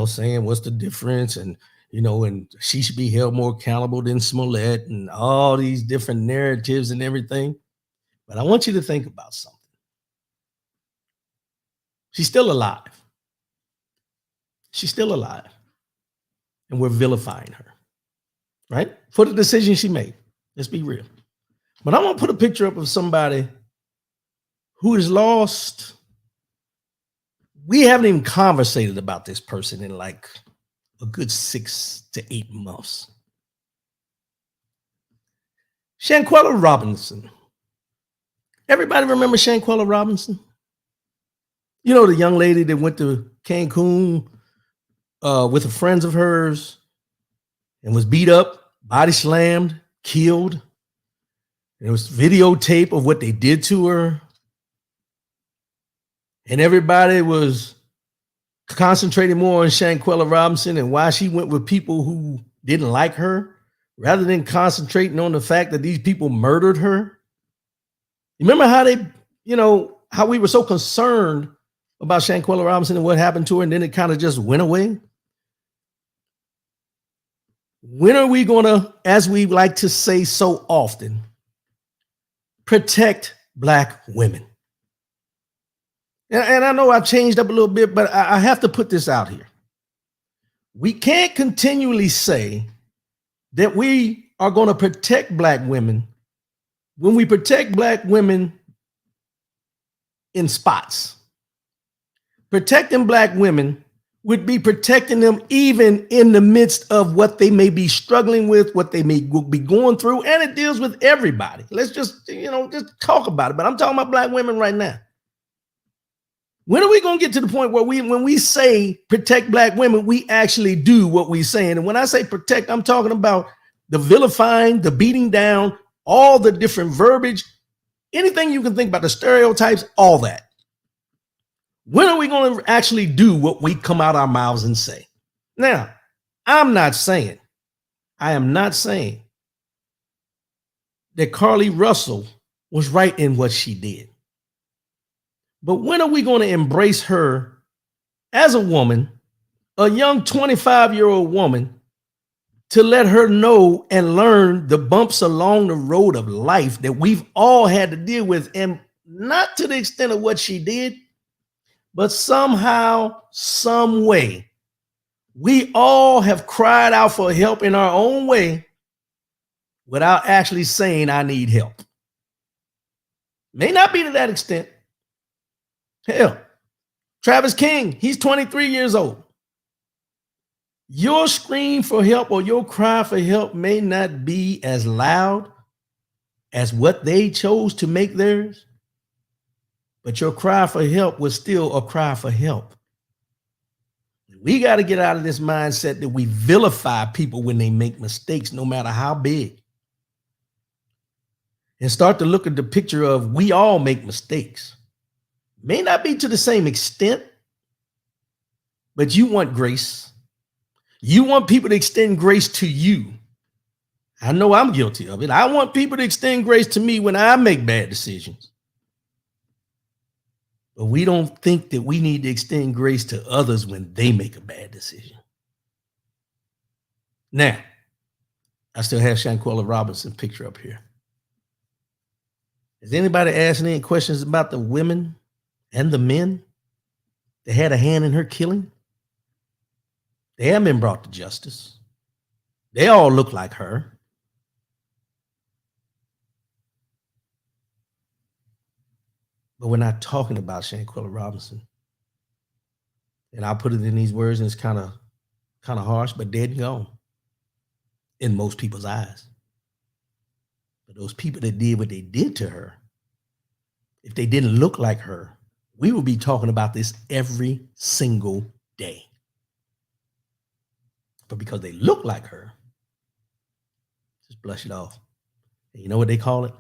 saying what's the difference and, and she should be held more accountable than Smollett and all these different narratives and everything. But I want you to think about something. She's still alive. And we're vilifying her, right? For the decision she made. Let's be real. But I want to put a picture up of somebody who is lost. We haven't even conversated about this person in like a good 6 to 8 months. Shanquella Robinson. Everybody remember Shanquella Robinson? The young lady that went to Cancun with the friends of hers and was beat up, body slammed, killed. There was videotape of what they did to her. And everybody was concentrating more on Shanquella Robinson and why she went with people who didn't like her rather than concentrating on the fact that these people murdered her. Remember how how we were so concerned about Shanquella Robinson and what happened to her, and then it kind of just went away? When are we going to, as we like to say so often, protect Black women? And I know I've changed up a little bit, but I have to put this out here. We can't continually say that we are going to protect Black women when we protect Black women in spots. Protecting Black women would be protecting them even in the midst of what they may be struggling with, what they may be going through, and it deals with everybody. Let's just, just talk about it. But I'm talking about black women right now. When are we going to get to the point where when we say protect black women, we actually do what we're saying? And when I say protect, I'm talking about the vilifying, the beating down, all the different verbiage, anything you can think about, the stereotypes, all that. When are we going to actually do what we come out our mouths and say? Now, I am not saying that Carly Russell was right in what she did. But when are we going to embrace her as a woman, a young 25-year-old woman, to let her know and learn the bumps along the road of life that we've all had to deal with, and not to the extent of what she did, but somehow, some way, we all have cried out for help in our own way without actually saying, I need help. May not be to that extent. Hell, Travis King, he's 23 years old. Your scream for help or your cry for help may not be as loud as what they chose to make theirs, but your cry for help was still a cry for help. We got to get out of this mindset that we vilify people when they make mistakes, no matter how big, and start to look at the picture of we all make mistakes. May not be to the same extent, but you want grace. You want people to extend grace to you. I know I'm guilty of it. I want people to extend grace to me when I make bad decisions. But we don't think that we need to extend grace to others when they make a bad decision. Now, I still have Shanquella Robinson's picture up here. Has anybody asked any questions about the women and the men that had a hand in her killing? They haven't been brought to justice. They all look like her. But we're not talking about Shanquella Robinson. And I'll put it in these words, and it's kind of harsh, but dead and gone in most people's eyes. But those people that did what they did to her, if they didn't look like her, we would be talking about this every single day. But because they look like her, just brush it off. And you know what they call it?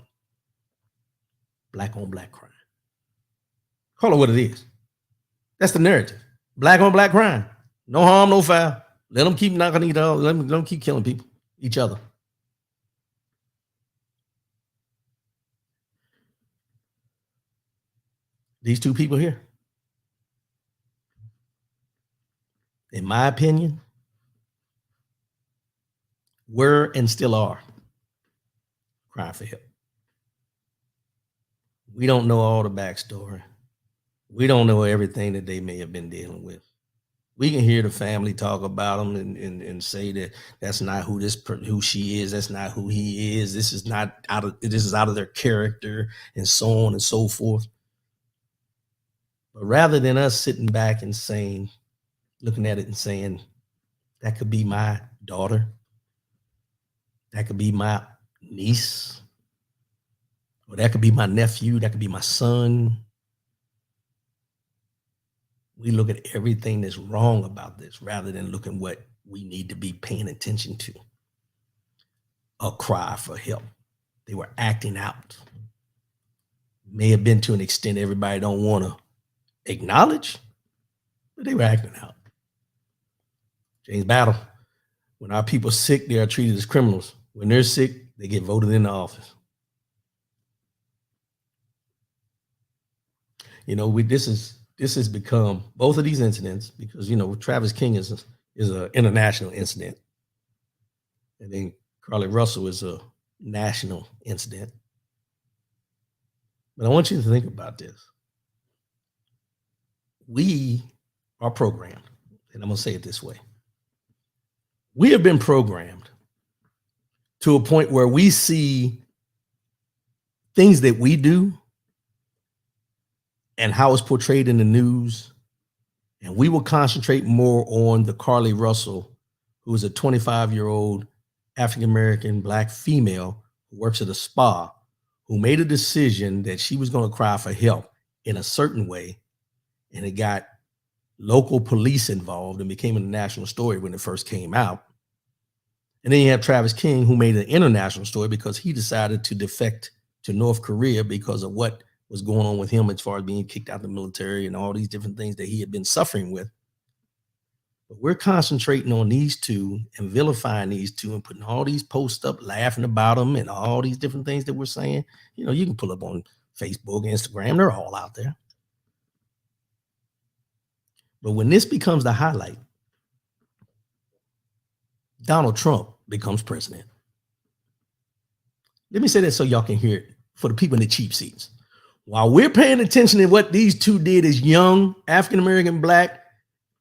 Black on black crime. Call it what it is. That's the narrative. Black on black crime. No harm, no foul. Let them keep knocking each other. Let them keep killing people, each other. These two people here, in my opinion, were and still are crying for help. We don't know all the backstory. We don't know everything that they may have been dealing with. We can hear the family talk about them and say that that's not who she is. That's not who he is. This is out of their character, and so on and so forth. But rather than us sitting back and saying, looking at it and saying, that could be my daughter, that could be my niece, or that could be my nephew, that could be my son. We look at everything that's wrong about this rather than looking what we need to be paying attention to. A cry for help. They were acting out. May have been to an extent everybody don't want to acknowledge, but they were acting out. James Battle, when our people are sick, they are treated as criminals. When they're sick, they get voted into office. You know, this has become both of these incidents, because Travis King is an international incident, and then Carly Russell is a national incident. But I want you to think about this. We are programmed, and I'm going to say it this way. We have been programmed to a point where we see things that we do and how it's portrayed in the news And we will concentrate more on the Carly Russell, who is a 25-year-old African-American Black female who works at a spa, who made a decision that she was going to cry for help in a certain way. And it got local police involved and became a national story when it first came out. And then you have Travis King, who made an international story because he decided to defect to North Korea because of what was going on with him as far as being kicked out of the military and all these different things that he had been suffering with. But we're concentrating on these two and vilifying these two and putting all these posts up, laughing about them and all these different things that we're saying. You know, you can pull up on Facebook, Instagram, they're all out there. But when this becomes the highlight, Donald Trump becomes president. Let me say that so y'all can hear it for the people in the cheap seats. While we're paying attention to what these two did as young African-American Black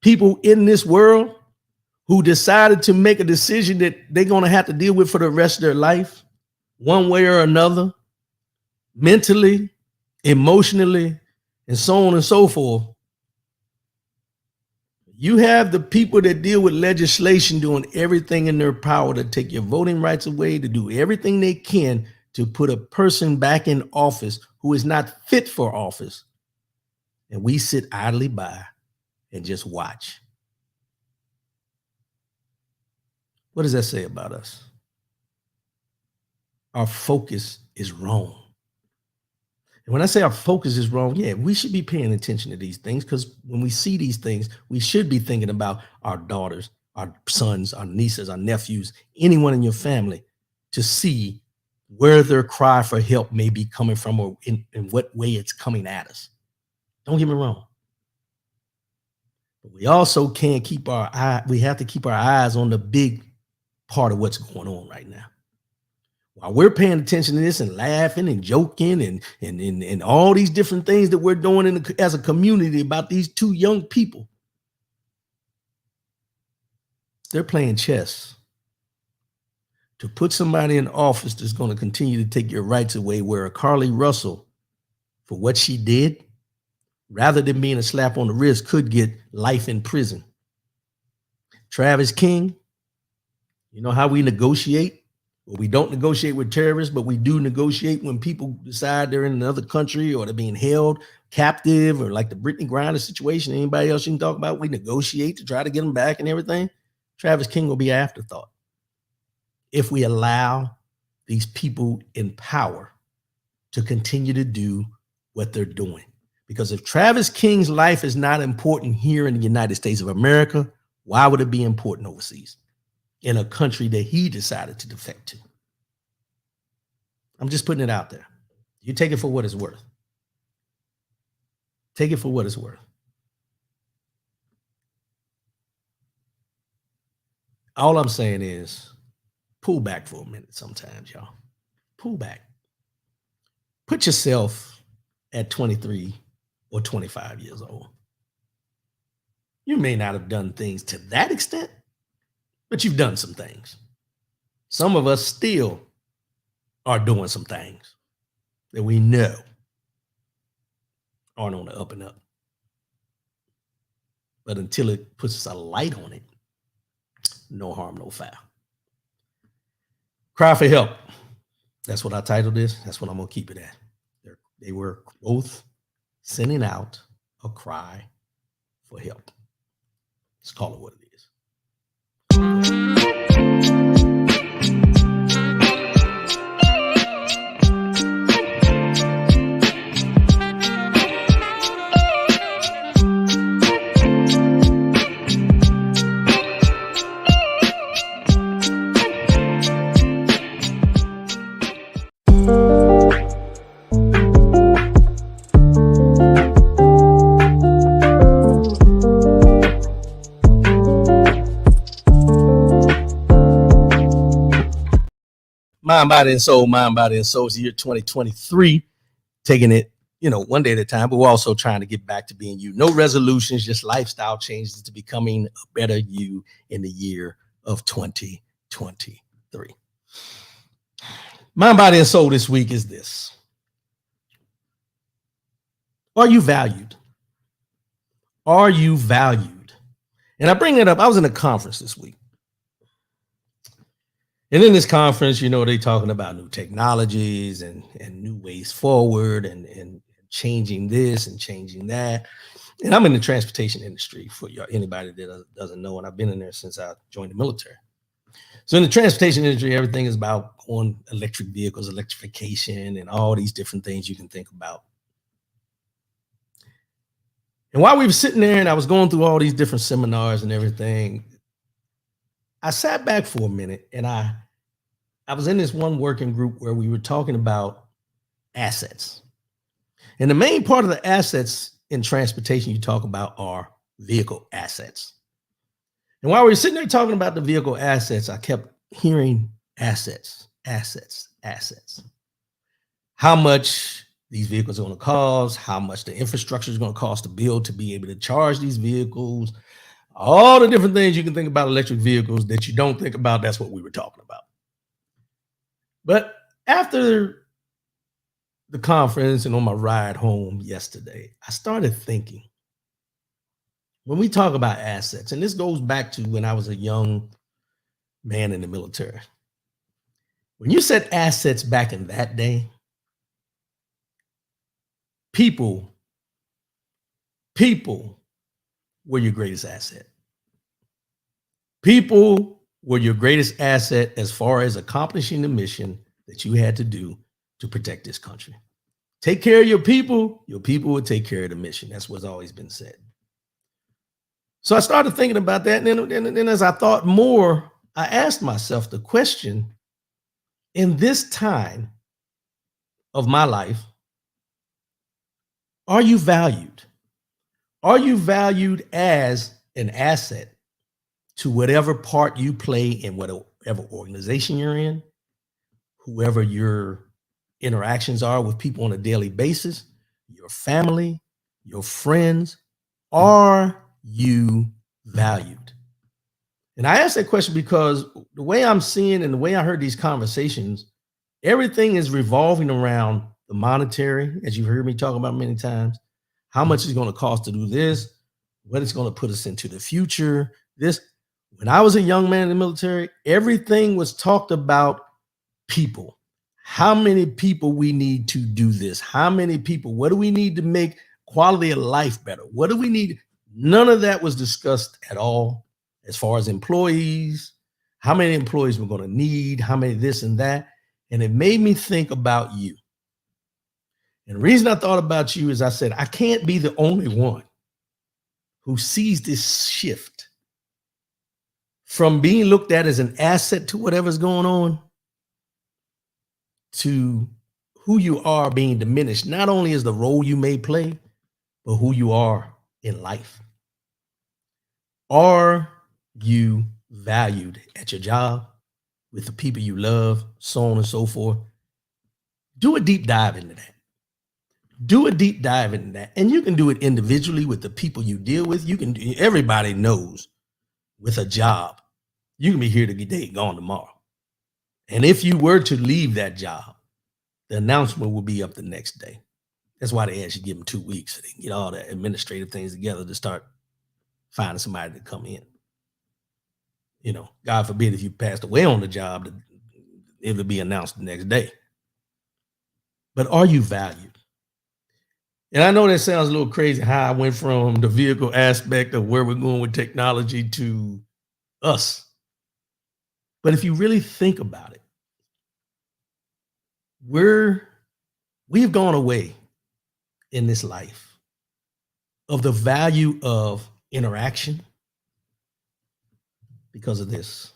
people in this world who decided to make a decision that they're going to have to deal with for the rest of their life, one way or another, mentally, emotionally, and so on and so forth. You have the people that deal with legislation doing everything in their power to take your voting rights away, to do everything they can to put a person back in office who is not fit for office. And we sit idly by and just watch. What does that say about us? Our focus is wrong. And when I say our focus is wrong, yeah, we should be paying attention to these things, because when we see these things, we should be thinking about our daughters, our sons, our nieces, our nephews, anyone in your family, to see where their cry for help may be coming from or in what way it's coming at us. Don't get me wrong. But we also can't keep we have to keep our eyes on the big part of what's going on right now. While we're paying attention to this and laughing and joking and all these different things that we're doing as a community about these two young people, they're playing chess to put somebody in office that's going to continue to take your rights away, where a Carly Russell, for what she did, rather than being a slap on the wrist, could get life in prison. Travis King, you know how we negotiate? Well, we don't negotiate with terrorists, but we do negotiate when people decide they're in another country or they're being held captive, or like the Brittany Griner situation, anybody else you can talk about, we negotiate to try to get them back and everything. Travis King will be an afterthought if we allow these people in power to continue to do what they're doing. Because if Travis King's life is not important here in the United States of America, why would it be important overseas in a country that he decided to defect to? I'm just putting it out there. You take it for what it's worth. Take it for what it's worth. All I'm saying is pull back for a minute sometimes, y'all. Pull back. Put yourself at 23 or 25 years old. You may not have done things to that extent, but you've done some things. Some of us still are doing some things that we know aren't on the up and up. But until it puts a light on it, no harm, no foul. Cry for help. That's what I titled this. That's what I'm going to keep it at. They were both sending out a cry for help. Let's call it what it is. Mind, body, and soul. Mind, body, and soul. It's the year 2023. Taking it, one day at a time, but we're also trying to get back to being you. No resolutions, just lifestyle changes to becoming a better you in the year of 2023. Mind, body, and soul this week is this. Are you valued? Are you valued? And I bring that up. I was in a conference this week. And in this conference, they talking about new technologies and new ways forward and changing this and changing that. And I'm in the transportation industry for anybody that doesn't know. And I've been in there since I joined the military. So in the transportation industry, everything is about on electric vehicles, electrification, and all these different things you can think about. And while we were sitting there and I was going through all these different seminars and everything, I sat back for a minute and I was in this one working group where we were talking about assets. And the main part of the assets in transportation you talk about are vehicle assets. And while we were sitting there talking about the vehicle assets, I kept hearing assets, assets, assets. How much these vehicles are going to cost, how much the infrastructure is going to cost to build to be able to charge these vehicles, all the different things you can think about electric vehicles that you don't think about. That's what we were talking about. But after the conference and on my ride home yesterday, I started thinking, when we talk about assets, and this goes back to when I was a young man in the military, when you said assets back in that day, people were your greatest asset. People were your greatest asset as far as accomplishing the mission that you had to do to protect this country. Take care of your people will take care of the mission. That's what's always been said. So I started thinking about that. And then as I thought more, I asked myself the question, in this time of my life, are you valued? Are you valued as an asset to whatever part you play in whatever organization you're in, whoever your interactions are with people on a daily basis, your family, your friends? Are you valued? And I ask that question because the way I'm seeing and the way I heard these conversations, everything is revolving around the monetary, as you've heard me talk about many times. How much is going to cost to do this? What it's going to put us into the future? This, when I was a young man in the military, everything was talked about people. How many people we need to do this? How many people? What do we need to make quality of life better? What do we need? None of that was discussed at all as far as employees, how many employees we're going to need, how many this and that. And it made me think about you. And the reason I thought about you is I said, I can't be the only one who sees this shift from being looked at as an asset to whatever's going on to who you are being diminished, not only as the role you may play, but who you are in life. Are you valued at your job, with the people you love, so on and so forth? Do a deep dive into that. Do a deep dive into that. And you can do it individually with the people you deal with. Everybody knows with a job, you can be here today, gone tomorrow. And if you were to leave that job, the announcement will be up the next day. That's why they actually give them 2 weeks so they can get all the administrative things together to start finding somebody to come in. God forbid if you passed away on the job, it would be announced the next day. But are you valued? And I know that sounds a little crazy how I went from the vehicle aspect of where we're going with technology to us. But if you really think about it, we've gone away in this life of the value of interaction because of this.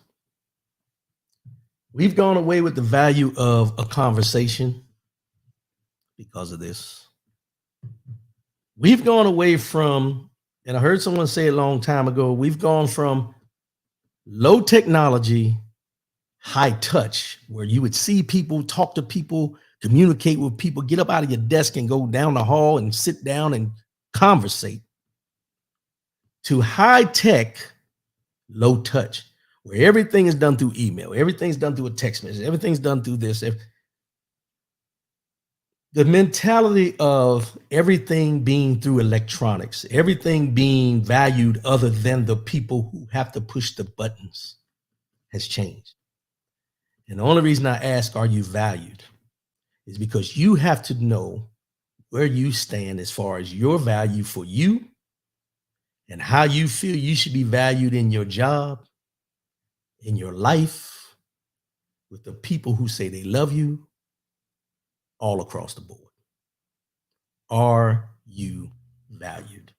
We've gone away with the value of a conversation because of this. We've gone away from, and I heard someone say a long time ago, we've gone from low technology, high touch, where you would see people, talk to people, communicate with people, get up out of your desk and go down the hall and sit down and conversate, to high tech, low touch, where everything is done through email, everything's done through a text message, everything's done through this. The mentality of everything being through electronics, everything being valued other than the people who have to push the buttons has changed. And the only reason I ask, are you valued, is because you have to know where you stand as far as your value for you and how you feel you should be valued in your job, in your life, with the people who say they love you all across the board. Are you valued?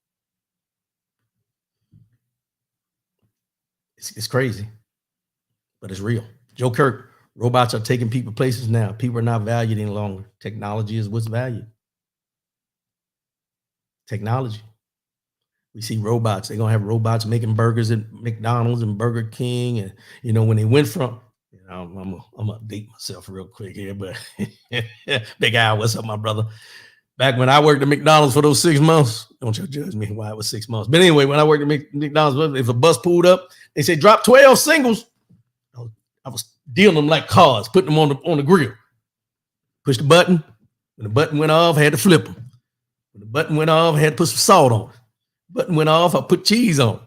It's crazy, but it's real. Joe Kirk, robots are taking people places now. People are not valued any longer. Technology is what's valued. Technology. We see robots. They're gonna have robots making burgers at McDonald's and Burger King, and when they went from, I'm gonna date myself real quick here, but Big Al, what's up, my brother? Back when I worked at McDonald's for those 6 months, don't you judge me why it was 6 months. But anyway, when I worked at McDonald's, if a bus pulled up, they said drop 12 singles. I was dealing them like cars, putting them on the grill. Push the button. When the button went off, I had to flip them. When the button went off, I had to put some salt on it. Button went off, I put cheese on it.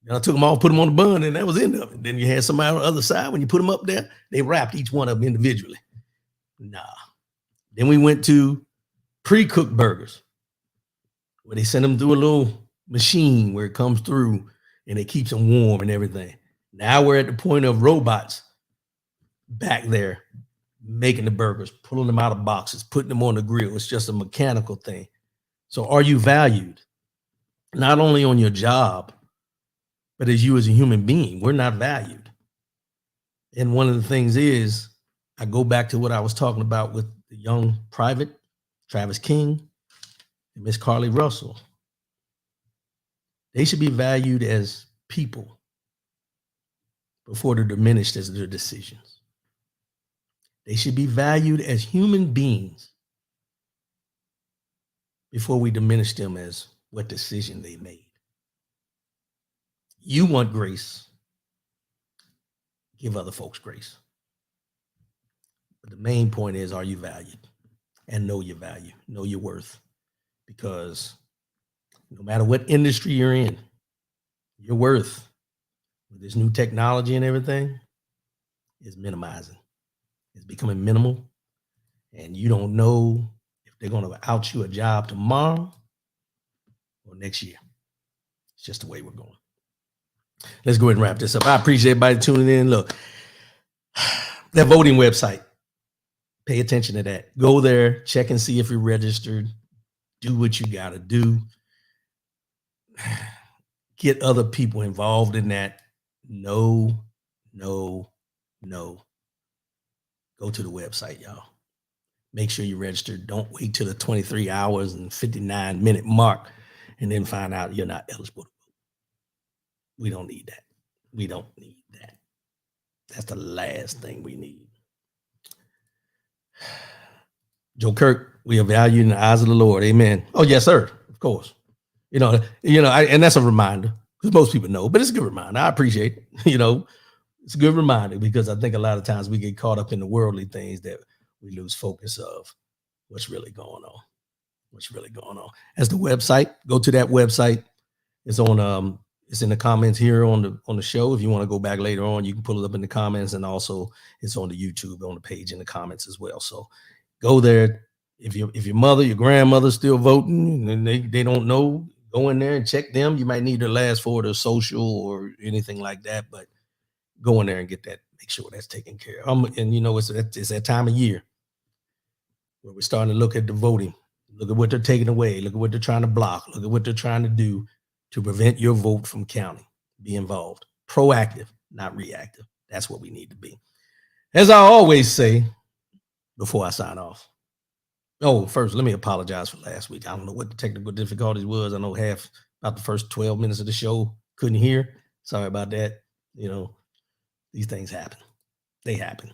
And I took them all, put them on the bun, and that was the end of it. Then you had somebody on the other side. When you put them up there, they wrapped each one of them individually. Nah. Then we went to pre-cooked burgers, where they send them through a little machine where it comes through and it keeps them warm and everything. Now we're at the point of robots back there making the burgers, pulling them out of boxes, putting them on the grill. It's just a mechanical thing. So are you valued? Not only on your job, but as you as a human being. We're not valued. And one of the things is, I go back to what I was talking about with the young private, Travis King, and Miss Carly Russell. They should be valued as people before they're diminished as their decisions. They should be valued as human beings before we diminish them as what decision they made. You want grace, give other folks grace. But the main point is, are you valued? And know your value, know your worth. Because no matter what industry you're in, your worth with this new technology and everything is minimizing. It's becoming minimal. And you don't know if they're going to out you a job tomorrow or next year. It's just the way we're going. Let's go ahead and wrap this up. I appreciate everybody tuning in. Look, that voting website, pay attention to that. Go there, check and see if you're registered. Do what you got to do. Get other people involved in that. No. Go to the website, y'all. Make sure you're registered. Don't wait till the 23 hours and 59-minute mark and then find out you're not eligible to vote. We don't need that. We don't need that. That's the last thing we need. Joe Kirk, we are valued in the eyes of the Lord. Amen. Oh, yes, sir. Of course. And that's a reminder, because most people know, but it's a good reminder. I appreciate it. It's a good reminder, because I think a lot of times we get caught up in the worldly things that we lose focus of what's really going on. As the website, go to that website. It's on it's in the comments here on the show. If you want to go back later on, you can pull it up in the comments, and also it's on the YouTube on the page in the comments as well. So go there. If your mother, your grandmother's still voting and they don't know, go in there and check them. You might need their last four, their social or anything like that, but go in there and get that. Make sure that's taken care of. And it's that time of year where we're starting to look at the voting. Look at what they're taking away. Look at what they're trying to block. Look at what they're trying to do to prevent your vote from counting. Be involved. Proactive, not reactive. That's what we need to be. As I always say before I sign off. Oh, first, let me apologize for last week. I don't know what the technical difficulties was. I know about the first 12 minutes of the show couldn't hear. Sorry about that. These things happen. They happen.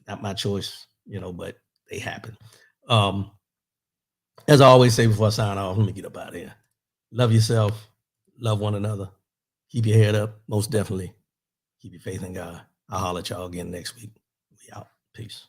Not my choice, but they happen. As I always say before I sign off, let me get up out of here. Love yourself. Love one another. Keep your head up. Most definitely. Keep your faith in God. I'll holler at y'all again next week. We out. Peace.